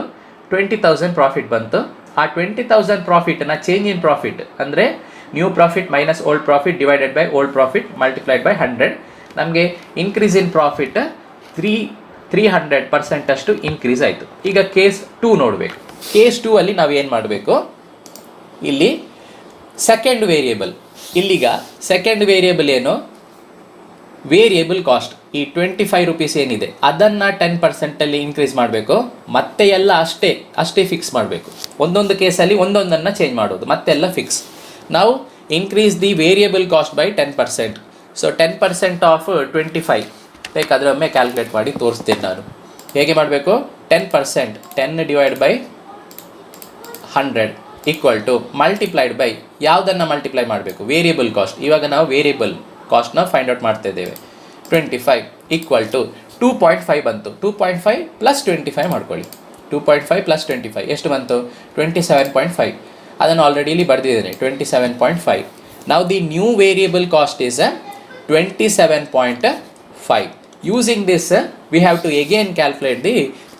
20,000 ಪ್ರಾಫಿಟ್ ಬಂತು. ಆ 20,000 ಪ್ರಾಫಿಟನ್ನು ಚೇಂಜ್ ಇನ್ ಪ್ರಾಫಿಟ್ ಅಂದರೆ new profit minus old profit divided by old profit multiplied by 100. ನಮಗೆ ಇನ್ಕ್ರೀಸ್ ಇನ್ ಪ್ರಾಫಿಟ್ 300% ಅಷ್ಟು ಇನ್ಕ್ರೀಸ್ ಆಯಿತು. ಈಗ ಕೇಸ್ 2 ನೋಡಬೇಕು. ಕೇಸ್ 2 ಅಲ್ಲಿ ನಾವು ಏನು ಮಾಡಬೇಕು, ಇಲ್ಲಿ ಸೆಕೆಂಡ್ ವೇರಿಯೇಬಲ್, ಇಲ್ಲಿಗ ಸೆಕೆಂಡ್ ವೇರಿಯೇಬಲ್ ಏನು, ವೇರಿಯೇಬಲ್ ಕಾಸ್ಟ್. ಈ 25 ರೂಪೀಸ್ ಏನಿದೆ ಅದನ್ನು 10% ಇನ್ಕ್ರೀಸ್ ಮಾಡಬೇಕು, ಮತ್ತೆ ಎಲ್ಲ ಅಷ್ಟೇ ಫಿಕ್ಸ್ ಮಾಡಬೇಕು. ಒಂದೊಂದು ಕೇಸಲ್ಲಿ ಒಂದೊಂದನ್ನು ಚೇಂಜ್ ಮಾಡೋದು, ಮತ್ತೆಲ್ಲ ಫಿಕ್ಸ್. ನಾವು increase the variable cost by 10%. So 10% of 25 ಬೇಕಾದರೆ ಒಮ್ಮೆ ಕ್ಯಾಲ್ಕುಲೇಟ್ ಮಾಡಿ ತೋರಿಸ್ತೇನೆ ನಾನು. ಹೇಗೆ ಮಾಡಬೇಕು, 10%, 10 divide by 100 equal to multiplied by, ಯಾವುದನ್ನು ಮಲ್ಟಿಪ್ಲೈ ಮಾಡಬೇಕು, ವೇರಿಯೇಬಲ್ ಕಾಸ್ಟ್. ಇವಾಗ ನಾವು ವೇರಿಯೇಬಲ್ ಕಾಸ್ಟ್ನ ಫೈಂಡ್ ಔಟ್ ಮಾಡ್ತಾ ಇದ್ದೇವೆ. 25 ಈಕ್ವಲ್ ಟು 2.5 ಬಂತು. 2.5 ಪ್ಲಸ್ 25 ಮಾಡ್ಕೊಳ್ಳಿ. 2.5 ಪ್ಲಸ್ 25 ಎಷ್ಟು ಬಂತು, 27.5. ಅದನ್ನು ಆಲ್ರೆಡಿ ಇಲ್ಲಿ ಬರೆದಿದ್ದೇನೆ, 27.5. ನಾವು the new variable cost is 27.5. Using this we have to again calculate the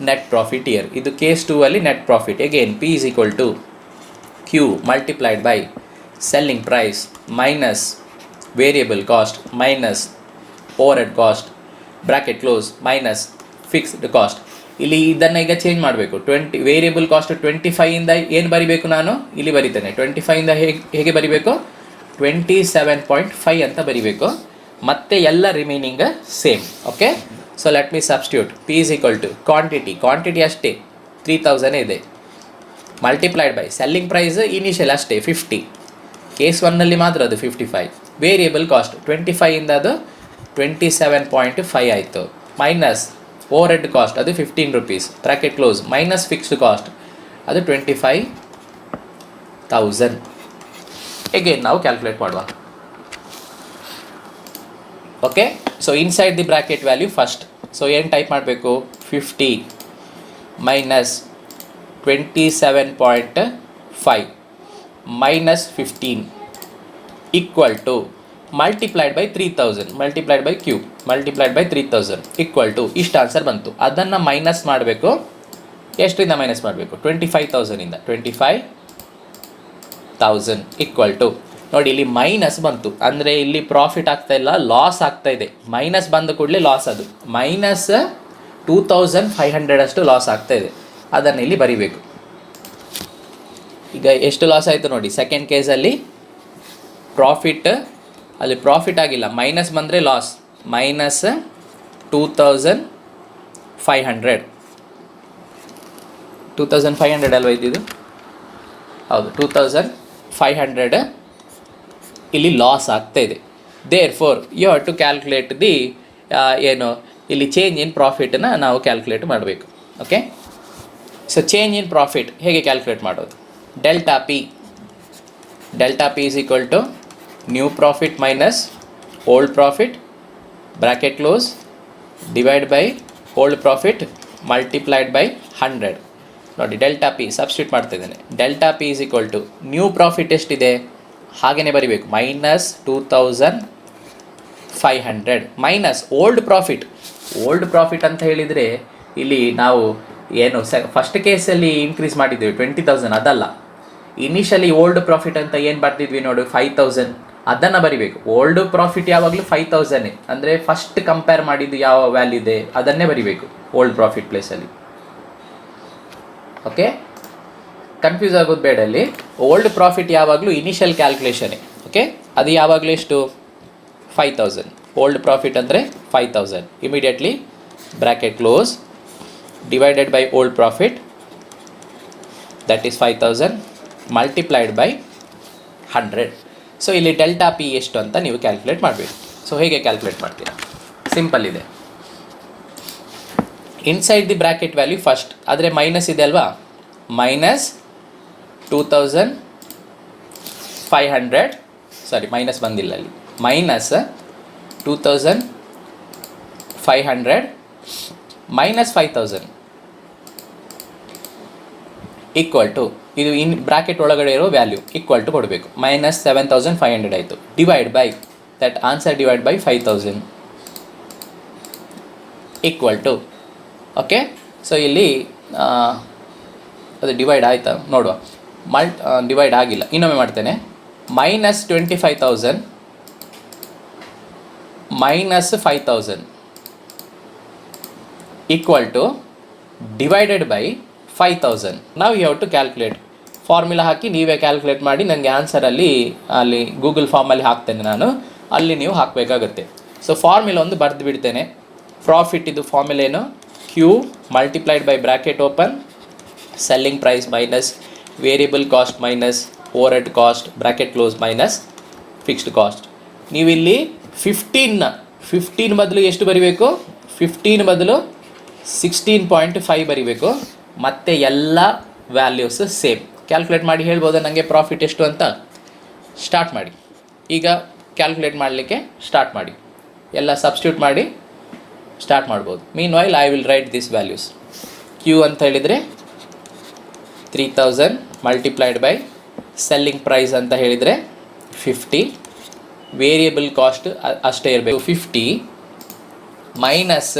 net profit here. ಇದು ಕೇಸ್ 2 ಅಲ್ಲಿ net profit. Again P = Q multiplied by selling price minus variable cost minus overhead cost bracket close minus fixed cost. ಇಲ್ಲಿ ಇದನ್ನು ಈಗ ಚೇಂಜ್ ಮಾಡಬೇಕು. ವೇರಿಯೇಬಲ್ ಕಾಸ್ಟ್ 25ಇಂದ ಏನು ಬರಿಬೇಕು, ನಾನು ಇಲ್ಲಿ ಬರಿತೇನೆ. 25ಇಂದ ಹೇಗೆ ಬರಿಬೇಕು, 27.5 ಅಂತ ಬರಿಬೇಕು, ಮತ್ತೆ ಎಲ್ಲ remaining same. Okay. So let me substitute. P = quantity ಅಷ್ಟೇ 3000 ಇದೆ, multiplied by selling price initial ಅಷ್ಟೇ 50. ಕೇಸ್ 1ನಲ್ಲಿ ಮಾತ್ರ ಅದು 55. ವೇರಿಯೇಬಲ್ ಕಾಸ್ಟ್ 25ಇಂದ ಅದು 27.5 ಆಯಿತು, ಮೈನಸ್ ಓವರ್ ಹೆಡ್ ಕಾಸ್ಟ್ ಅದು 15 rupees bracket close minus fixed cost ಅದು 25,000. ಎಗೇನ್ ನಾವು ಕ್ಯಾಲ್ಕುಲೇಟ್ ಮಾಡುವ. Okay. So inside the bracket value first. So ಏನು ಟೈಪ್ ಮಾಡಬೇಕು, 50 minus 27.5 minus 15 equal to multiplied by 3000 multiplied by Q multiplied by 3000 equal to ಇಷ್ಟು ಆನ್ಸರ್ ಬಂತು. ಅದನ್ನು ಮೈನಸ್ ಮಾಡಬೇಕು. ಎಷ್ಟರಿಂದ ಮೈನಸ್ ಮಾಡಬೇಕು, 25,000ಇಂದ. 25,000 ಈಕ್ವಲ್ ಟು, ನೋಡಿ ಇಲ್ಲಿ ಮೈನಸ್ ಬಂತು ಅಂದರೆ ಇಲ್ಲಿ ಪ್ರಾಫಿಟ್ ಆಗ್ತಾ ಇಲ್ಲ, ಲಾಸ್ ಆಗ್ತಾ ಇದೆ. ಮೈನಸ್ ಬಂದ ಕೂಡಲೇ ಲಾಸ್, ಅದು ಮೈನಸ್ 2500 ಅಷ್ಟು ಲಾಸ್ ಆಗ್ತಾ ಇದೆ. ಅದನ್ನು ಇಲ್ಲಿ ಬರಿಬೇಕು. ಈಗ ಎಷ್ಟು ಲಾಸ್ ಆಯಿತು ನೋಡಿ, ಸೆಕೆಂಡ್ ಕೇಸಲ್ಲಿ ಪ್ರಾಫಿಟ್, ಅಲ್ಲಿ ಪ್ರಾಫಿಟ್ ಆಗಿಲ್ಲ, ಮೈನಸ್ ಬಂದರೆ ಲಾಸ್. ಮೈನಸ್ 2500 ಅಲ್ವ ಇದ್ದಿದ್ದು, ಹೌದು 2500 ಇಲ್ಲಿ ಲಾಸ್ ಆಗ್ತಾ ಇದೆ. Therefore you have to calculate the ಏನು ಇಲ್ಲಿ ಚೇಂಜ್ ಇನ್ ಪ್ರಾಫಿಟನ್ನು ನಾವು ಕ್ಯಾಲ್ಕುಲೇಟ್ ಮಾಡಬೇಕು. Okay. So change in profit ಹೇಗೆ ಕ್ಯಾಲ್ಕುಲೇಟ್ ಮಾಡೋದು, delta P = new profit minus old profit bracket close divide by old profit multiplied by 100. ನೋಡಿ ಡೆಲ್ಟಾ P ಸಬ್ಸ್ಟಿಟ್ಯೂಟ್ ಮಾಡ್ತಾ ಇದ್ದೇನೆ. ಡೆಲ್ಟಾ P = ನ್ಯೂ ಪ್ರಾಫಿಟ್ ಎಷ್ಟಿದೆ ಹಾಗೆಯೇ ಬರಿಬೇಕು, ಮೈನಸ್ 2500 ಮೈನಸ್ ಓಲ್ಡ್ ಪ್ರಾಫಿಟ್ ಅಂತ ಹೇಳಿದರೆ ಇಲ್ಲಿ ನಾವು ಏನು ಫಸ್ಟ್ ಕೇಸಲ್ಲಿ ಇನ್ಕ್ರೀಸ್ ಮಾಡಿದ್ದೇವೆ 20,000, ಅದಲ್ಲ. ಇನಿಷಿಯಲಿ ಓಲ್ಡ್ ಪ್ರಾಫಿಟ್ ಅಂತ ಏನು ಬರ್ತಿದ್ವಿ ನೋಡಿ 5,000, ಅದನ್ನು ಬರಿಬೇಕು. ಓಲ್ಡ್ ಪ್ರಾಫಿಟ್ ಯಾವಾಗಲೂ 5,000 ಅಂದರೆ ಫಸ್ಟ್ ಕಂಪೇರ್ ಮಾಡಿದ್ದು ಯಾವ ವ್ಯಾಲ್ಯೂ ಇದೆ ಅದನ್ನೇ ಬರಿಬೇಕು ಓಲ್ಡ್ ಪ್ರಾಫಿಟ್ ಪ್ಲೇಸಲ್ಲಿ. ಓಕೆ. ಕನ್ಫ್ಯೂಸ್ ಆಗೋದು ಬೇಡ. ಅಲ್ಲಿ ಓಲ್ಡ್ ಪ್ರಾಫಿಟ್ ಯಾವಾಗಲೂ ಇನಿಷಿಯಲ್ ಕ್ಯಾಲ್ಕುಲೇಷನ್ನೇ. ಓಕೆ, ಅದು ಯಾವಾಗಲೂ ಎಷ್ಟು 5000. ಓಲ್ಡ್ ಪ್ರಾಫಿಟ್ ಅಂದರೆ 5000. Immediately bracket close, divided by old profit, that is 5000 multiplied by 100. So ಇಲ್ಲಿ ಡೆಲ್ಟಾ ಪಿ ಎಷ್ಟು ಅಂತ ನೀವು ಕ್ಯಾಲ್ಕುಲೇಟ್ ಮಾಡಬೇಕು. ಸೊ ಹೇಗೆ ಕ್ಯಾಲ್ಕುಲೇಟ್ ಮಾಡ್ತೀರಾ? ಸಿಂಪಲ್ ಇದೆ. Inside the bracket value first, ಆದರೆ ಮೈನಸ್ ಇದೆ ಅಲ್ವಾ, ಮೈನಸ್ 2500, ಸಾರಿ ಮೈನಸ್ ಬಂದಿಲ್ಲ ಅಲ್ಲಿ, ಮೈನಸ್ 2500 ಮೈನಸ್ 5000 ಈಕ್ವಲ್ ಟು, ಇದು ಇನ್ ಬ್ರ್ಯಾಕೆಟ್ ಒಳಗಡೆ ಇರೋ ವ್ಯಾಲ್ಯೂ ಈಕ್ವಲ್ ಟು ಕೊಡಬೇಕು, ಮೈನಸ್ 7500 ಆಯಿತು. Divide by that answer, divide by 5000 equal to. Okay, so ಇಲ್ಲಿ ಅದು ಡಿವೈಡ್ ಆಯಿತಾ ನೋಡುವ. ಡಿವೈಡ್ ಆಗಿಲ್ಲ, ಇನ್ನೊಮ್ಮೆ ಮಾಡ್ತೇನೆ. Minus 25,000 minus 5,000 equal to divided by 5000. ನಾವು you have to calculate. Formula ಹಾಕಿ ನೀವೇ ಕ್ಯಾಲ್ಕುಲೇಟ್ ಮಾಡಿ ನನಗೆ ಆನ್ಸರಲ್ಲಿ ಅಲ್ಲಿ ಗೂಗಲ್ ಫಾರ್ಮಲ್ಲಿ ಹಾಕ್ತೇನೆ ನಾನು, ಅಲ್ಲಿ ನೀವು ಹಾಕಬೇಕಾಗುತ್ತೆ. ಸೊ ಫಾರ್ಮುಲಾ ಒಂದು ಬರೆದು ಬಿಡ್ತೇನೆ. ಪ್ರಾಫಿಟ್ ಇದು ಫಾರ್ಮುಲಾ ಏನು, Q multiplied by bracket open, selling price minus variable cost minus overhead cost bracket close minus fixed cost. ನೀವಿಲ್ಲಿ 15 ಬದಲು ಎಷ್ಟು ಬರೀಬೇಕು, 15 ಬದಲು 16.5 ಬರೀಬೇಕು. ಮತ್ತು ಎಲ್ಲ ವ್ಯಾಲ್ಯೂಸ್ ಸೇಮ್. ಕ್ಯಾಲ್ಕುಲೇಟ್ ಮಾಡಿ ಹೇಳ್ಬೋದಾ ನನಗೆ ಪ್ರಾಫಿಟ್ ಎಷ್ಟು ಅಂತ? ಸ್ಟಾರ್ಟ್ ಮಾಡಿ. ಈಗ ಕ್ಯಾಲ್ಕುಲೇಟ್ ಮಾಡಲಿಕ್ಕೆ ಸ್ಟಾರ್ಟ್ ಮಾಡಿ, ಎಲ್ಲ ಸಬ್ಸ್ಟಿಟ್ಯೂಟ್ ಮಾಡಿ ಸ್ಟಾರ್ಟ್ ಮಾಡ್ಬೋದು. Meanwhile I will write this values. Q ಅಂತ ಹೇಳಿದರೆ 3000 ಮಲ್ಟಿಪ್ಲೈಡ್ ಬೈ ಸೆಲ್ಲಿಂಗ್ ಪ್ರೈಸ್ ಅಂತ ಹೇಳಿದರೆ 50, ವೇರಿಯಬಲ್ ಕಾಸ್ಟ್ ಅಷ್ಟೇ ಇರಬೇಕು 50 ಮೈನಸ್,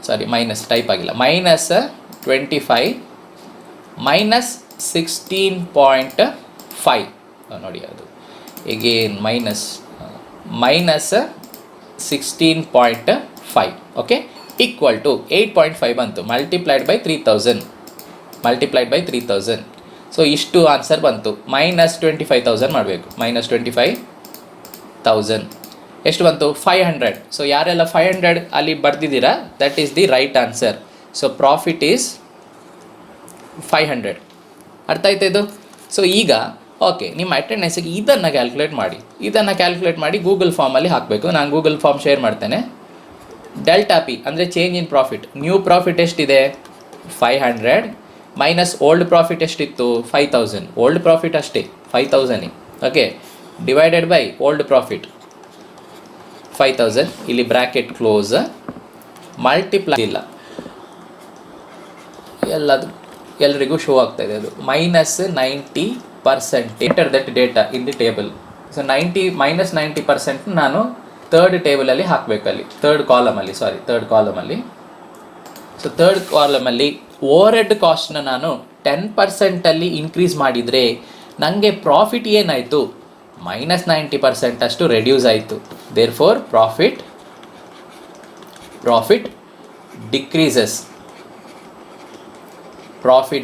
ಸಾರಿ ಮೈನಸ್ ಟೈಪ್ ಆಗಿಲ್ಲ, ಮೈನಸ್ 25 ಮೈನಸ್ 16.5 ನೋಡಿ, ಅದು again minus 16.5. Okay, equal to 8.5 ಬಂತು. ಮಲ್ಟಿಪ್ಲೈಡ್ ಬೈ 3000 ಸೊ ಇಷ್ಟು ಆನ್ಸರ್ ಬಂತು. ಮೈನಸ್ 25,000 ಮಾಡಬೇಕು. ಮೈನಸ್ 25,000 ಎಷ್ಟು ಬಂತು? 500. ಸೊ ಯಾರೆಲ್ಲ 500 ಅಲ್ಲಿ ಬರ್ದಿದ್ದೀರಾ, that is the right answer. So profit is 500. ಅರ್ಥ ಆಯ್ತಾ ಇದು? ಸೊ ಈಗ ಓಕೆ, ನಿಮ್ಮ ಅಟೆಂಡೆನ್ಸಿಗೆ ಇದನ್ನು ಕ್ಯಾಲ್ಕುಲೇಟ್ ಮಾಡಿ ಗೂಗಲ್ ಫಾರ್ಮಲ್ಲಿ ಹಾಕಬೇಕು. ನಾನು ಗೂಗಲ್ ಫಾರ್ಮ್ ಶೇರ್ ಮಾಡ್ತೇನೆ. ಡೆಲ್ಟಾ ಪಿ ಅಂದರೆ change in profit. New profit ಎಷ್ಟಿದೆ? 500 ಮೈನಸ್ ಓಲ್ಡ್ ಪ್ರಾಫಿಟ್ ಎಷ್ಟಿತ್ತು? 5000. ಓಲ್ಡ್ ಪ್ರಾಫಿಟ್ ಅಷ್ಟೇ 5000. Okay, divided by old profit 5000. ಇಲ್ಲಿ ಬ್ರ್ಯಾಕೆಟ್ ಕ್ಲೋಸ್, ಮಲ್ಟಿಪ್ಲೈ ಇಲ್ಲ, ಎಲ್ಲರಿಗೂ ಶೋ ಆಗ್ತಾ ಇದೆ ಅದು. Minus 90% enter that data in the table. So minus 90% ನಾನು ಥರ್ಡ್ ಟೇಬಲಲ್ಲಿ ಹಾಕಬೇಕಲ್ಲಿ, ಥರ್ಡ್ ಕಾಲಮಲ್ಲಿ. ಸೊ ಥರ್ಡ್ ಕಾಲಮಲ್ಲಿ ಓವರ್ ಹೆಡ್ ಕಾಸ್ಟ್ನ ನಾನು 10% ಇನ್ಕ್ರೀಸ್ ಮಾಡಿದರೆ ನನಗೆ ಪ್ರಾಫಿಟ್ ಏನಾಯಿತು? ಮೈನಸ್ 90% ಅಷ್ಟು ರೆಡ್ಯೂಸ್ ಆಯಿತು. Therefore profit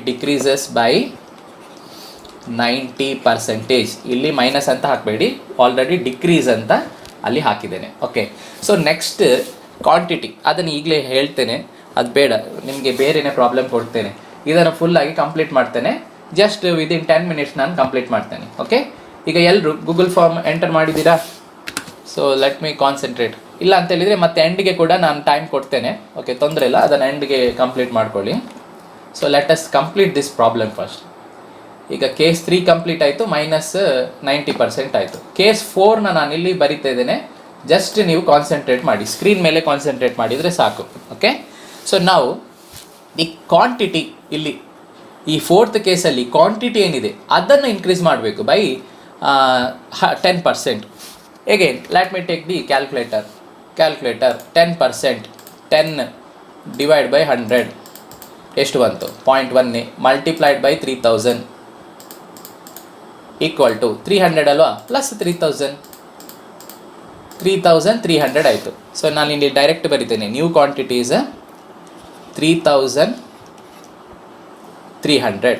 decreases by 90%. ಇಲ್ಲಿ ಮೈನಸ್ ಅಂತ ಹಾಕಬೇಡಿ, ಆಲ್ರೆಡಿ ಡಿಕ್ರೀಸ್ ಅಂತ ಅಲ್ಲಿ ಹಾಕಿದ್ದೇನೆ. ಓಕೆ, ಸೊ ನೆಕ್ಸ್ಟ್ ಕ್ವಾಂಟಿಟಿ, ಅದನ್ನು ಈಗಲೇ ಹೇಳ್ತೇನೆ, ಅದು ಬೇಡ ನಿಮಗೆ ಬೇರೆಯೇ ಪ್ರಾಬ್ಲಮ್ ಕೊಡ್ತೇನೆ. ಇದನ್ನು ಫುಲ್ಲಾಗಿ ಕಂಪ್ಲೀಟ್ ಮಾಡ್ತೇನೆ. ಜಸ್ಟ್ ವಿದಿನ್ 10 minutes ನಾನು ಕಂಪ್ಲೀಟ್ ಮಾಡ್ತೇನೆ. ಓಕೆ, ಈಗ ಎಲ್ಲರೂ ಗೂಗಲ್ ಫಾರ್ಮ್ ಎಂಟರ್ ಮಾಡಿದ್ದೀರಾ? So let me concentrate. ಇಲ್ಲ ಅಂತ ಹೇಳಿದರೆ ಮತ್ತೆ ಎಂಡ್ಗೆ ಕೂಡ ನಾನು ಟೈಮ್ ಕೊಡ್ತೇನೆ. ಓಕೆ, ತೊಂದರೆ ಇಲ್ಲ, ಅದನ್ನು ಎಂಡ್ಗೆ ಕಂಪ್ಲೀಟ್ ಮಾಡ್ಕೊಳ್ಳಿ. So let us complete this problem first. ಈಗ ಕೇಸ್ 3 ಕಂಪ್ಲೀಟ್ ಆಯಿತು, ಮೈನಸ್ 90% ಆಯಿತು. ಕೇಸ್ 4ನ ನಾನು ಇಲ್ಲಿ ಬರಿತಾ ಇದ್ದೇನೆ. ಜಸ್ಟ್ ನೀವು ಕಾನ್ಸಂಟ್ರೇಟ್ ಮಾಡಿ, ಸ್ಕ್ರೀನ್ ಮೇಲೆ ಕಾನ್ಸಂಟ್ರೇಟ್ ಮಾಡಿದರೆ ಸಾಕು. ಓಕೆ, ಸೊ ನಾವು ಈ ಕ್ವಾಂಟಿಟಿ ಇಲ್ಲಿ ಈ 4th ಕೇಸಲ್ಲಿ ಕ್ವಾಂಟಿಟಿ ಏನಿದೆ ಅದನ್ನು ಇನ್ಕ್ರೀಸ್ ಮಾಡಬೇಕು by 10%. Again let me take the calculator. 10%, 10 divide by 100 ಎಷ್ಟು ಬಂತು? 0.1. ಮಲ್ಟಿಪ್ಲೈಡ್ ಬೈ 3000 ಈಕ್ವಲ್ ಟು 300 ಅಲ್ವಾ, ಪ್ಲಸ್ 3300 ಆಯಿತು. ಸೊ ನಾನು ಇಲ್ಲಿ ಡೈರೆಕ್ಟ್ ಬರಿತೇನೆ. New quantity is 3300.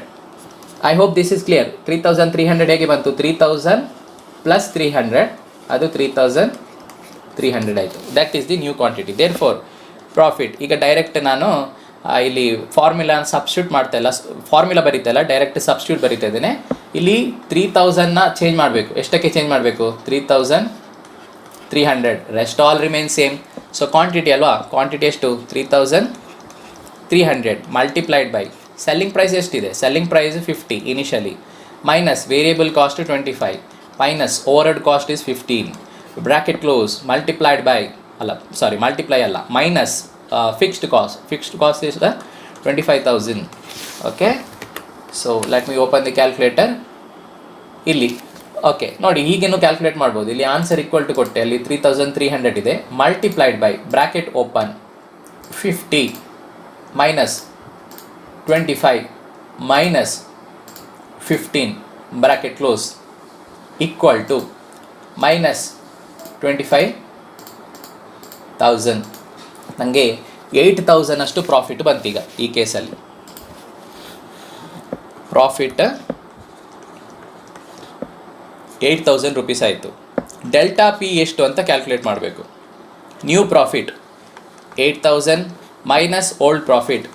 I hope this is clear. 3300 ಹೇಗೆ ಬಂತು? 3000 ಪ್ಲಸ್ 300 ಅದು 3300 ಆಯಿತು. That is the new quantity. Therefore profit. ಈಗ ಡೈರೆಕ್ಟ್ ನಾನು ಇಲ್ಲಿ ಫಾರ್ಮುಲಾ ಸಬ್ಸ್ಟಿಟ್ಯೂಟ್ ಮಾಡ್ತಾ ಇಲ್ಲ, ಫಾರ್ಮುಲಾ ಬರೀತಾ ಇಲ್ಲ, ಡೈರೆಕ್ಟ್ ಸಬ್ಸ್ಟಿಟ್ಯೂಟ್ ಬರೀತಾ ಇದ್ದೇನೆ. ಇಲ್ಲಿ 3000ನ ಚೇಂಜ್ ಮಾಡಬೇಕು. ಎಷ್ಟಕ್ಕೆ ಚೇಂಜ್ ಮಾಡಬೇಕು? 3300. Rest all remain same. So quantity ಅಲ್ವಾ, ಕ್ವಾಂಟಿಟಿ ಎಷ್ಟು? 3300 ಮಲ್ಟಿಪ್ಲೈಡ್ ಬೈ ಸೆಲ್ಲಿಂಗ್ ಪ್ರೈಸ್ ಎಷ್ಟಿದೆ? Selling price 50 initially, minus variable cost 25, minus overhead cost is 15, bracket close, multiplied by multiply ಅಲ್ಲ, minus fixed cost is the 25,000. Okay, so let me open the calculator. ಇಲ್ಲಿ ಓಕೆ ನೋಡಿ, ಹೀಗೇನು ಕ್ಯಾಲ್ಕುಲೇಟ್ ಮಾಡ್ಬೋದು. ಇಲ್ಲಿ ಆನ್ಸರ್ ಈಕ್ವಲ್ ಟು ಕೊಟ್ಟೆ, ಅಲ್ಲಿ 3300 ಇದೆ, multiplied by bracket open 50 minus 25 minus 15 bracket close equal to minus 25,000. ನನಗೆ 8,000 ಅಷ್ಟು ಪ್ರಾಫಿಟ್ ಬಂತೀಗ ಈ ಕೇಸಲ್ಲಿ. ಪ್ರಾಫಿಟ್ 8,000 ರುಪೀಸ್ ಆಯಿತು. ಡೆಲ್ಟಾ ಪಿ ಎಷ್ಟು ಅಂತ ಕ್ಯಾಲ್ಕುಲೇಟ್ ಮಾಡಬೇಕು. New profit 8,000 minus old profit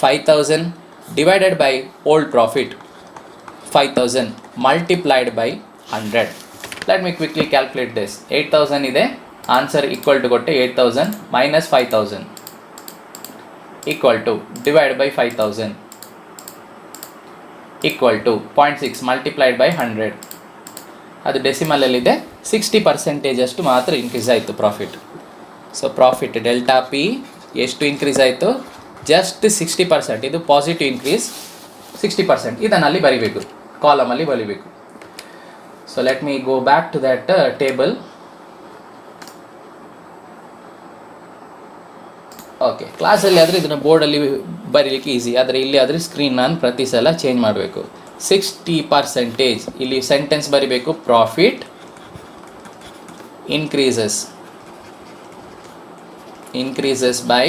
5,000 divided by old profit 5,000 multiplied by 100. Let me quickly calculate this. 8,000 ಇದೆ, ಆನ್ಸರ್ ಈಕ್ವಲ್ ಟು ಕೊಟ್ಟೆ 8,000 minus 5,000 equal to divide by 5,000 equal to 0.6 multiplied by 100. ಅದು ಡೆಸಿಮಲಲ್ಲಿದೆ. 60% ಅಷ್ಟು ಮಾತ್ರ ಇನ್ಕ್ರೀಸ್ ಆಯಿತು profit. So profit delta P ಎಷ್ಟು ಇನ್ಕ್ರೀಸ್ ಆಯಿತು? ಜಸ್ಟ್ 60%. ಇದು ಪಾಸಿಟಿವ್ ಇನ್ಕ್ರೀಸ್ 60%. ಇದನ್ನು ಅಲ್ಲಿ ಬರಿಬೇಕು, ಕಾಲಮಲ್ಲಿ ಬರಿಬೇಕು. So let me go back to that table. Okay, ಕ್ಲಾಸಲ್ಲಿ ಆದರೆ ಇದನ್ನು ಬೋರ್ಡಲ್ಲಿ ಬರೀಲಿಕ್ಕೆ ಈಸಿ, ಆದರೆ ಇಲ್ಲಿ ಆದರೆ ಸ್ಕ್ರೀನ್ ನಾನು ಪ್ರತಿ ಸಲ ಚೇಂಜ್ ಮಾಡಬೇಕು. 60% ಇಲ್ಲಿ ಸೆಂಟೆನ್ಸ್ ಬರಿಬೇಕು. Profit increases by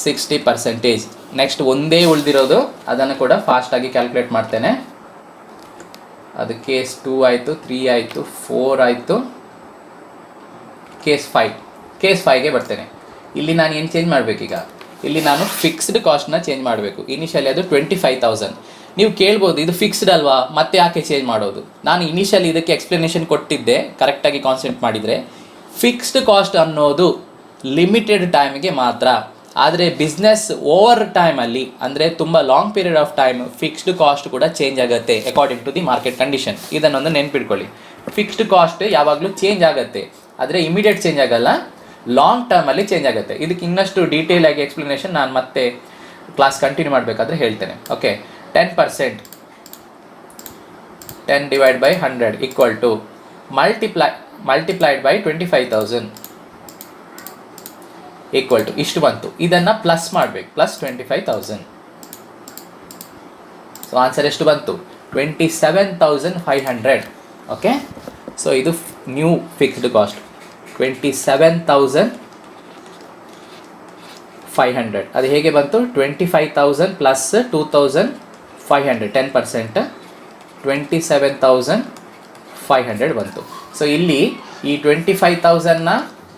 60%. ನೆಕ್ಸ್ಟ್ ಒಂದೇ ಉಳಿದಿರೋದು, ಅದನ್ನು ಕೂಡ ಫಾಸ್ಟಾಗಿ ಕ್ಯಾಲ್ಕುಲೇಟ್ ಮಾಡ್ತೇನೆ. ಅದು ಕೇಸ್ 2 ಆಯಿತು, 3 ಆಯಿತು, 4 ಆಯಿತು, ಕೇಸ್ 5. ಕೇಸ್ 5ಗೆ ಬರ್ತೇನೆ. ಇಲ್ಲಿ ನಾನು ಏನು ಚೇಂಜ್ ಮಾಡಬೇಕೀಗ? ಇಲ್ಲಿ ನಾನು ಫಿಕ್ಸ್ಡ್ ಕಾಸ್ಟ್ನ ಚೇಂಜ್ ಮಾಡಬೇಕು. ಇನಿಷಿಯಲಿ ಅದು 25,000. ನೀವು ಕೇಳ್ಬೋದು, ಇದು ಫಿಕ್ಸ್ಡ್ ಅಲ್ವಾ, ಮತ್ತೆ ಯಾಕೆ ಚೇಂಜ್ ಮಾಡೋದು? ನಾನು ಇನಿಷಿಯಲಿ ಇದಕ್ಕೆ ಎಕ್ಸ್ಪ್ಲನೇಷನ್ ಕೊಟ್ಟಿದ್ದೆ, ಕರೆಕ್ಟಾಗಿ ಕಾನ್ಸಂಟ್ರೇಟ್ ಮಾಡಿದರೆ. ಫಿಕ್ಸ್ಡ್ ಕಾಸ್ಟ್ ಅನ್ನೋದು ಲಿಮಿಟೆಡ್ ಟೈಮಿಗೆ ಮಾತ್ರ. ಆದರೆ ಬಿಸ್ನೆಸ್ ಓವರ್ ಟೈಮಲ್ಲಿ, ಅಂದರೆ ತುಂಬ long period of time, fixed cost ಕೂಡ ಚೇಂಜ್ ಆಗುತ್ತೆ according to the market condition. ಇದನ್ನೊಂದು ನೆನ್ಪಿಟ್ಕೊಳ್ಳಿ. ಫಿಕ್ಸ್ಡ್ ಕಾಸ್ಟ್ ಯಾವಾಗಲೂ ಚೇಂಜ್ ಆಗುತ್ತೆ, ಆದರೆ ಇಮಿಡಿಯೇಟ್ ಚೇಂಜ್ ಆಗಲ್ಲ, ಲಾಂಗ್ ಟರ್ಮಲ್ಲಿ ಚೇಂಜ್ ಆಗುತ್ತೆ. ಇದಕ್ಕೆ ಇನ್ನಷ್ಟು ಡೀಟೇಲ್ ಆಗಿ ಎಕ್ಸ್ಪ್ಲನೇಷನ್ ನಾನು ಮತ್ತೆ ಕ್ಲಾಸ್ ಕಂಟಿನ್ಯೂ ಮಾಡಬೇಕಾದ್ರೆ ಹೇಳ್ತೇನೆ. Okay, 10%, 10 divide by 100 equal to multiplied by 25,000 equal to ಇಷ್ಟು ಬಂತು. ಇದನ್ನು ಪ್ಲಸ್ ಮಾಡಬೇಕು, ಪ್ಲಸ್ 25,000. ಸೊ ಆನ್ಸರ್ ಎಷ್ಟು ಬಂತು? 27,500. ಓಕೆ, ಸೊ ಇದು ನ್ಯೂ ಫಿಕ್ಸ್ಡ್ ಕಾಸ್ಟ್ 27,500. ಅದು ಹೇಗೆ ಬಂತು? 25,000 ಪ್ಲಸ್ 2,500, 10%, 27,500 ಬಂತು. ಸೊ ಇಲ್ಲಿ ಈ 25,000ನ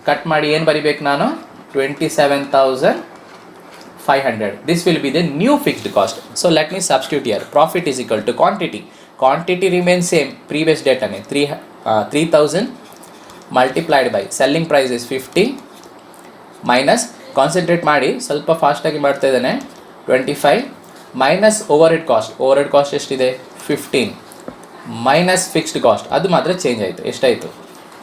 ಕಟ್ ಮಾಡಿ ಏನು ಬರಿಬೇಕು ನಾನು? 27,500. This will be the new fixed cost. So let me substitute here. Profit is equal to quantity. Quantity remains same. Previous data ne 3,000 multiplied by selling price is 50 minus, concentrate ಮಾಡಿ ಸ್ವಲ್ಪ ಫಾಸ್ಟಾಗಿ ಮಾಡ್ತಾ ಇದ್ದೇನೆ, 25 ಮೈನಸ್ ಓವರ್ ಹೆಡ್ ಕಾಸ್ಟ್ ಎಷ್ಟಿದೆ? 15 ಮೈನಸ್ ಫಿಕ್ಸ್ಡ್ ಕಾಸ್ಟ್, ಅದು ಮಾತ್ರ ಚೇಂಜ್ ಆಯಿತು. ಎಷ್ಟಾಯಿತು?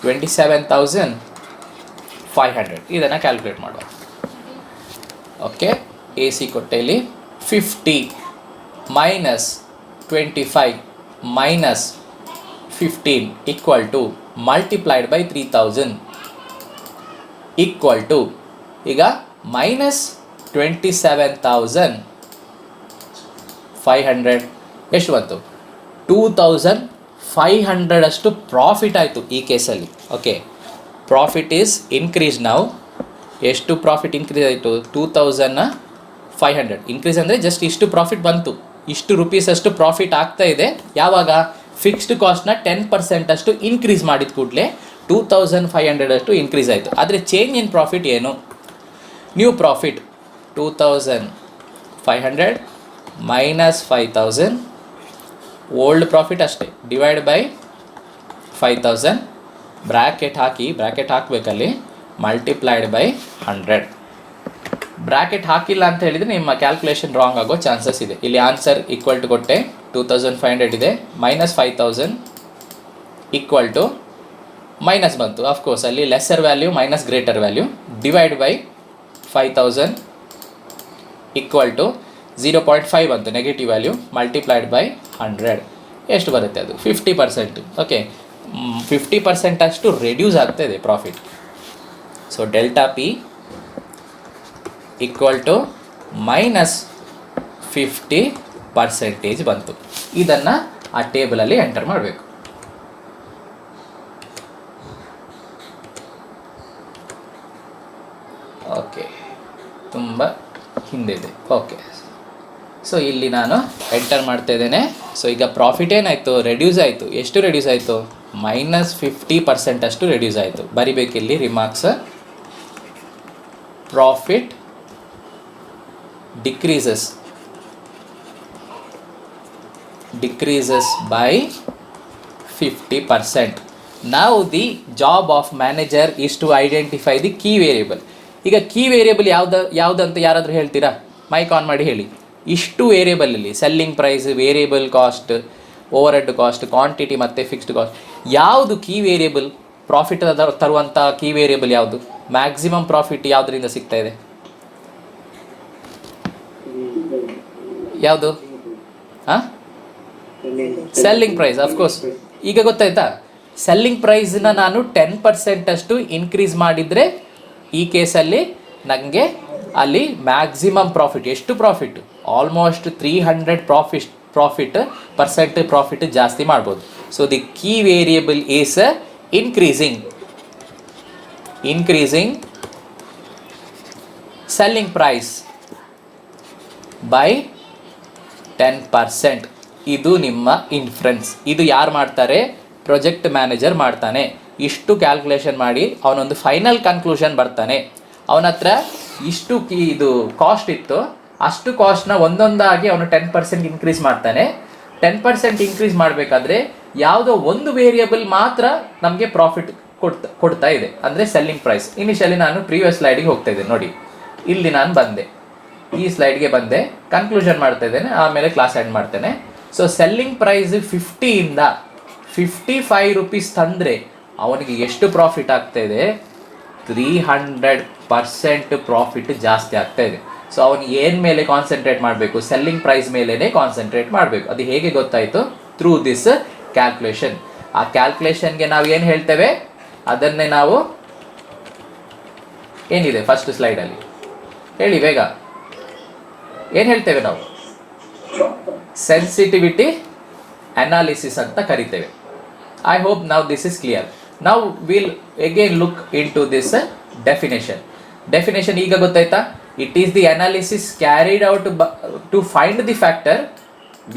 27,500. ಇದನ್ನು ಕ್ಯಾಲ್ಕುಲೇಟ್ ಮಾಡುವ. ಓಕೆ, ಎ ಸಿ ಕೊಟ್ಟೆಯಲ್ಲಿ 50 minus 25 minus 15 equal to multiplied by 3,000 equal to, ಈಗ ಮೈನಸ್ 27,500 ಎಷ್ಟು ಬಂತು? 2,500 ಅಷ್ಟು ಪ್ರಾಫಿಟ್ ಆಯಿತು ಈ ಕೇಸಲ್ಲಿ. ಓಕೆ, ಪ್ರಾಫಿಟ್ ಈಸ್ ಇನ್ಕ್ರೀಸ್ ನಾವು. ಎಷ್ಟು ಪ್ರಾಫಿಟ್ ಇನ್ಕ್ರೀಸ್ ಆಯಿತು? 2,500 ಇನ್ಕ್ರೀಸ್ ಅಂದರೆ ಜಸ್ಟ್ ಇಷ್ಟು ಪ್ರಾಫಿಟ್ ಬಂತು ಇಷ್ಟು ರುಪೀಸ್ ಅಷ್ಟು ಪ್ರಾಫಿಟ್ ಆಗ್ತಾ ಇದೆ. ಯಾವಾಗ ಫಿಕ್ಸ್ಡ್ ಕಾಸ್ಟ್ನ 10% ಅಷ್ಟು ಇನ್ಕ್ರೀಸ್ ಮಾಡಿದ ಕೂಡಲೇ 2500 ಅಷ್ಟು ಇನ್ಕ್ರೀಸ್ ಆಯಿತು. ಆದರೆ ಚೇಂಜ್ ಇನ್ ಪ್ರಾಫಿಟ್ ಏನು? New profit 2500 minus 5000, old profit ಅಷ್ಟೇ, ಡಿವೈಡ್ ಬೈ 5000, ಬ್ರ್ಯಾಕೆಟ್ ಹಾಕಬೇಕಲ್ಲಿ, ಮಲ್ಟಿಪ್ಲೈಡ್ ಬೈ 100. ಬ್ರ್ಯಾಕೆಟ್ ಹಾಕಿಲ್ಲ ಅಂತ ಹೇಳಿದರೆ ನಿಮ್ಮ ಕ್ಯಾಲ್ಕುಲೇಷನ್ ರಾಂಗ್ ಆಗೋ ಚಾನ್ಸಸ್ ಇದೆ. ಇಲ್ಲಿ ಆನ್ಸರ್ ಈಕ್ವಲ್ ಟು ಕೊಟ್ಟೆ 2500 ಇದೆ, ಮೈನಸ್ 5000 ಈಕ್ವಲ್ ಟು ಮೈನಸ್ ಬಂತು, ಆಫ್ಕೋರ್ಸ್ ಅಲ್ಲಿ lesser value minus greater value, divide by 5000 equal to 0.5 ಬಂತು ನೆಗೆಟಿವ್ ವ್ಯಾಲ್ಯೂ, ಮಲ್ಟಿಪ್ಲೈಡ್ ಬೈ 100. ಎಷ್ಟು ಬರುತ್ತೆ? ಅದು 50%. ಓಕೆ, 50% ಅಷ್ಟು ರೆಡ್ಯೂಸ್ ಆಗ್ತಾಯಿದೆ profit. So delta P equal to minus 50% ಬಂತು. ಇದನ್ನು ಆ ಟೇಬಲಲ್ಲಿ ಎಂಟರ್ ಮಾಡಬೇಕು. ಓಕೆ, ತುಂಬ ಹಿಂದಿದೆ. ಓಕೆ, ಸೊ ಇಲ್ಲಿ ನಾನು ಎಂಟರ್ ಮಾಡ್ತಾ ಇದ್ದೇನೆ. ಸೊ ಈಗ ಪ್ರಾಫಿಟ್ ಏನಾಯಿತು? ರೆಡ್ಯೂಸ್ ಆಯಿತು. ಎಷ್ಟು ರೆಡ್ಯೂಸ್ ಆಯಿತು? ಮೈನಸ್ 50% ಅಷ್ಟು ರೆಡ್ಯೂಸ್ ಆಯಿತು. ಬರಿಬೇಕಿಲ್ಲಿ remarks, profit decreases by 50%. Now the job of manager is to identify the key variable. ಈಗ ಕೀ ವೇರಿಯಬಲ್ ಯಾವುದಂತ ಯಾರಾದರೂ ಹೇಳ್ತೀರಾ? ಮೈಕ್ ಆನ್ ಮಾಡಿ ಹೇಳಿ. ಇಷ್ಟು ವೇರಿಯಬಲಲ್ಲಿ selling price, variable cost, overhead cost, quantity ಮತ್ತು ಫಿಕ್ಸ್ಡ್ ಕಾಸ್ಟ್, ಯಾವುದು ಕೀ ವೇರಿಯಬಲ್? ಪ್ರಾಫಿಟ್ ತರುವಂಥ ಕೀ ವೇರಿಯಬಲ್ ಯಾವುದು? ಮ್ಯಾಕ್ಸಿಮಮ್ ಪ್ರಾಫಿಟ್ ಯಾವುದರಿಂದ ಸಿಗ್ತಾ ಇದೆ? ಯಾವುದು? ಹಾಂ, ಸೆಲ್ಲಿಂಗ್ ಪ್ರೈಸ್, ಅಫ್ಕೋರ್ಸ್. ಈಗ ಗೊತ್ತಾಯ್ತಾ? ಸೆಲ್ಲಿಂಗ್ ಪ್ರೈಸ್ನ ನಾನು 10% ಅಷ್ಟು ಇನ್ಕ್ರೀಸ್ ಮಾಡಿದರೆ ಈ ಕೇಸಲ್ಲಿ ನನಗೆ ಅಲ್ಲಿ ಮ್ಯಾಕ್ಸಿಮಮ್ ಪ್ರಾಫಿಟ್, ಎಷ್ಟು ಪ್ರಾಫಿಟ್? ಆಲ್ಮೋಸ್ಟ್ 300 ಪ್ರಾಫಿಟ್ ಜಾಸ್ತಿ ಮಾಡ್ಬೋದು. So the key variable is increasing selling price by 10%. ಇದು ನಿಮ್ಮ ಇನ್ಫ್ರೆನ್ಸ್. ಇದು ಯಾರು ಮಾಡ್ತಾರೆ? ಪ್ರೊಜೆಕ್ಟ್ ಮ್ಯಾನೇಜರ್ ಮಾಡ್ತಾನೆ. ಇಷ್ಟು ಕ್ಯಾಲ್ಕುಲೇಷನ್ ಮಾಡಿ ಅವನೊಂದು ಫೈನಲ್ ಕನ್ಕ್ಲೂಷನ್ ಬರ್ತಾನೆ. ಅವನ ಹತ್ರ ಇಷ್ಟು ಇದು ಕಾಸ್ಟ್ ಇತ್ತು, ಅಷ್ಟು ಕಾಸ್ಟ್ನ ಒಂದೊಂದಾಗಿ ಅವನು 10% ಇನ್ಕ್ರೀಸ್ ಮಾಡ್ತಾನೆ. 10% ಇನ್ಕ್ರೀಸ್ ಮಾಡಬೇಕಾದ್ರೆ ಯಾವುದೋ ಒಂದು ವೇರಿಯಬಲ್ ಮಾತ್ರ ನಮಗೆ ಪ್ರಾಫಿಟ್ ಕೊಡ್ತಾ ಇದೆ, ಅಂದರೆ ಸೆಲ್ಲಿಂಗ್ ಪ್ರೈಸ್. ಇನಿಷಿಯಲಿ ನಾನು ಪ್ರೀವಿಯಸ್ ಸ್ಲೈಡಿಗೆ ಹೋಗ್ತಾ ಇದ್ದೆ ನೋಡಿ, ಇಲ್ಲಿ ನಾನು ಬಂದೆ, ಈ ಸ್ಲೈಡ್ಗೆ ಬಂದೆ, ಕನ್ಕ್ಲೂಷನ್ ಮಾಡ್ತಾ ಇದ್ದೇನೆ, ಆಮೇಲೆ ಕ್ಲಾಸ್ ಎಂಡ್ ಮಾಡ್ತೇನೆ. ಸೊ ಸೆಲ್ಲಿಂಗ್ ಪ್ರೈಸ್ 50ಇಂದ 55 ರೂಪೀಸ್ ತಂದರೆ ಅವನಿಗೆ ಎಷ್ಟು ಪ್ರಾಫಿಟ್ ಆಗ್ತಾ ಇದೆ? 300% ಪ್ರಾಫಿಟ್ ಜಾಸ್ತಿ ಆಗ್ತಾ ಇದೆ. ಸೊ ಅವನು ಏನು ಮೇಲೆ ಕಾನ್ಸಂಟ್ರೇಟ್ ಮಾಡಬೇಕು? ಸೆಲ್ಲಿಂಗ್ ಪ್ರೈಸ್ ಮೇಲೇ ಕಾನ್ಸಂಟ್ರೇಟ್ ಮಾಡಬೇಕು. ಅದು ಹೇಗೆ ಗೊತ್ತಾಯಿತು? Through this calculation. ಆ ಕ್ಯಾಲ್ಕುಲೇಷನ್ಗೆ ನಾವು ಏನು ಹೇಳ್ತೇವೆ ಅದನ್ನೇ ನಾವು ಏನಿದೆ ಫಸ್ಟ್ ಸ್ಲೈಡಲ್ಲಿ ಹೇಳಿ ಬೇಗ, ಏನು ಹೇಳ್ತೇವೆ ನಾವು? ಸೆನ್ಸಿಟಿವಿಟಿ ಅನಾಲಿಸಿಸ್ ಅಂತ ಕರಿತೇವೆ. I hope now this is clear. ನಾವು will again look into this definition. ಈಗ ಗೊತ್ತಾಯ್ತಾ? It is the analysis carried out to find the factor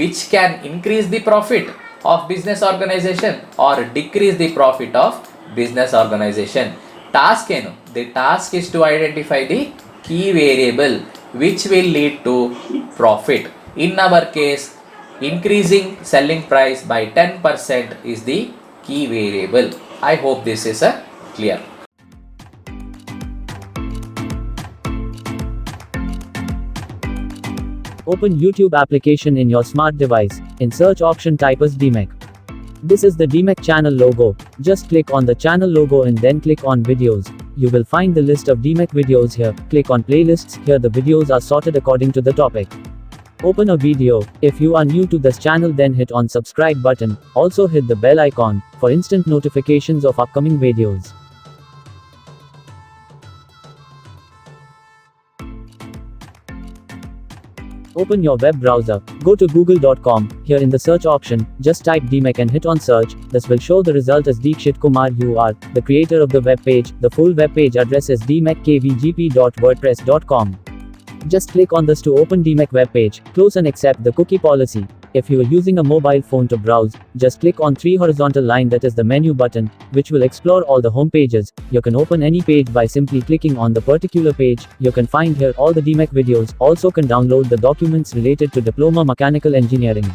which can increase the profit of business organisation or decrease the profit of business organisation. Task ಏನು? The task is to identify the key variable which will lead to profit. In our case, increasing selling price by 10% is the key variable. I hope this is clear. Open YouTube application in your smart device. In search option type as DMEC. This is the DMEC channel logo. Just click on the channel logo and then click on videos. You will find the list of DMEC videos here. Click on playlists. Here the videos are sorted according to the topic. Open a video. If you are new to this channel, then hit on subscribe button. Also hit the bell icon for instant notifications of upcoming videos. Open your web browser. Go to google.com. Here in the search option, just type DMEC and hit on search. This will show the result as Deekshit Kumar. You are the creator of the web page. The full web page address is dmeckvgp.wordpress.com. Just click on this to open DMake web page, close and accept the cookie policy. If you are using a mobile phone to browse, just click on 3 horizontal line, that is the menu button, which will explore all the home pages. You can open any page by simply clicking on the particular page. You can find here all the DMake videos, also can download the documents related to Diploma Mechanical Engineering.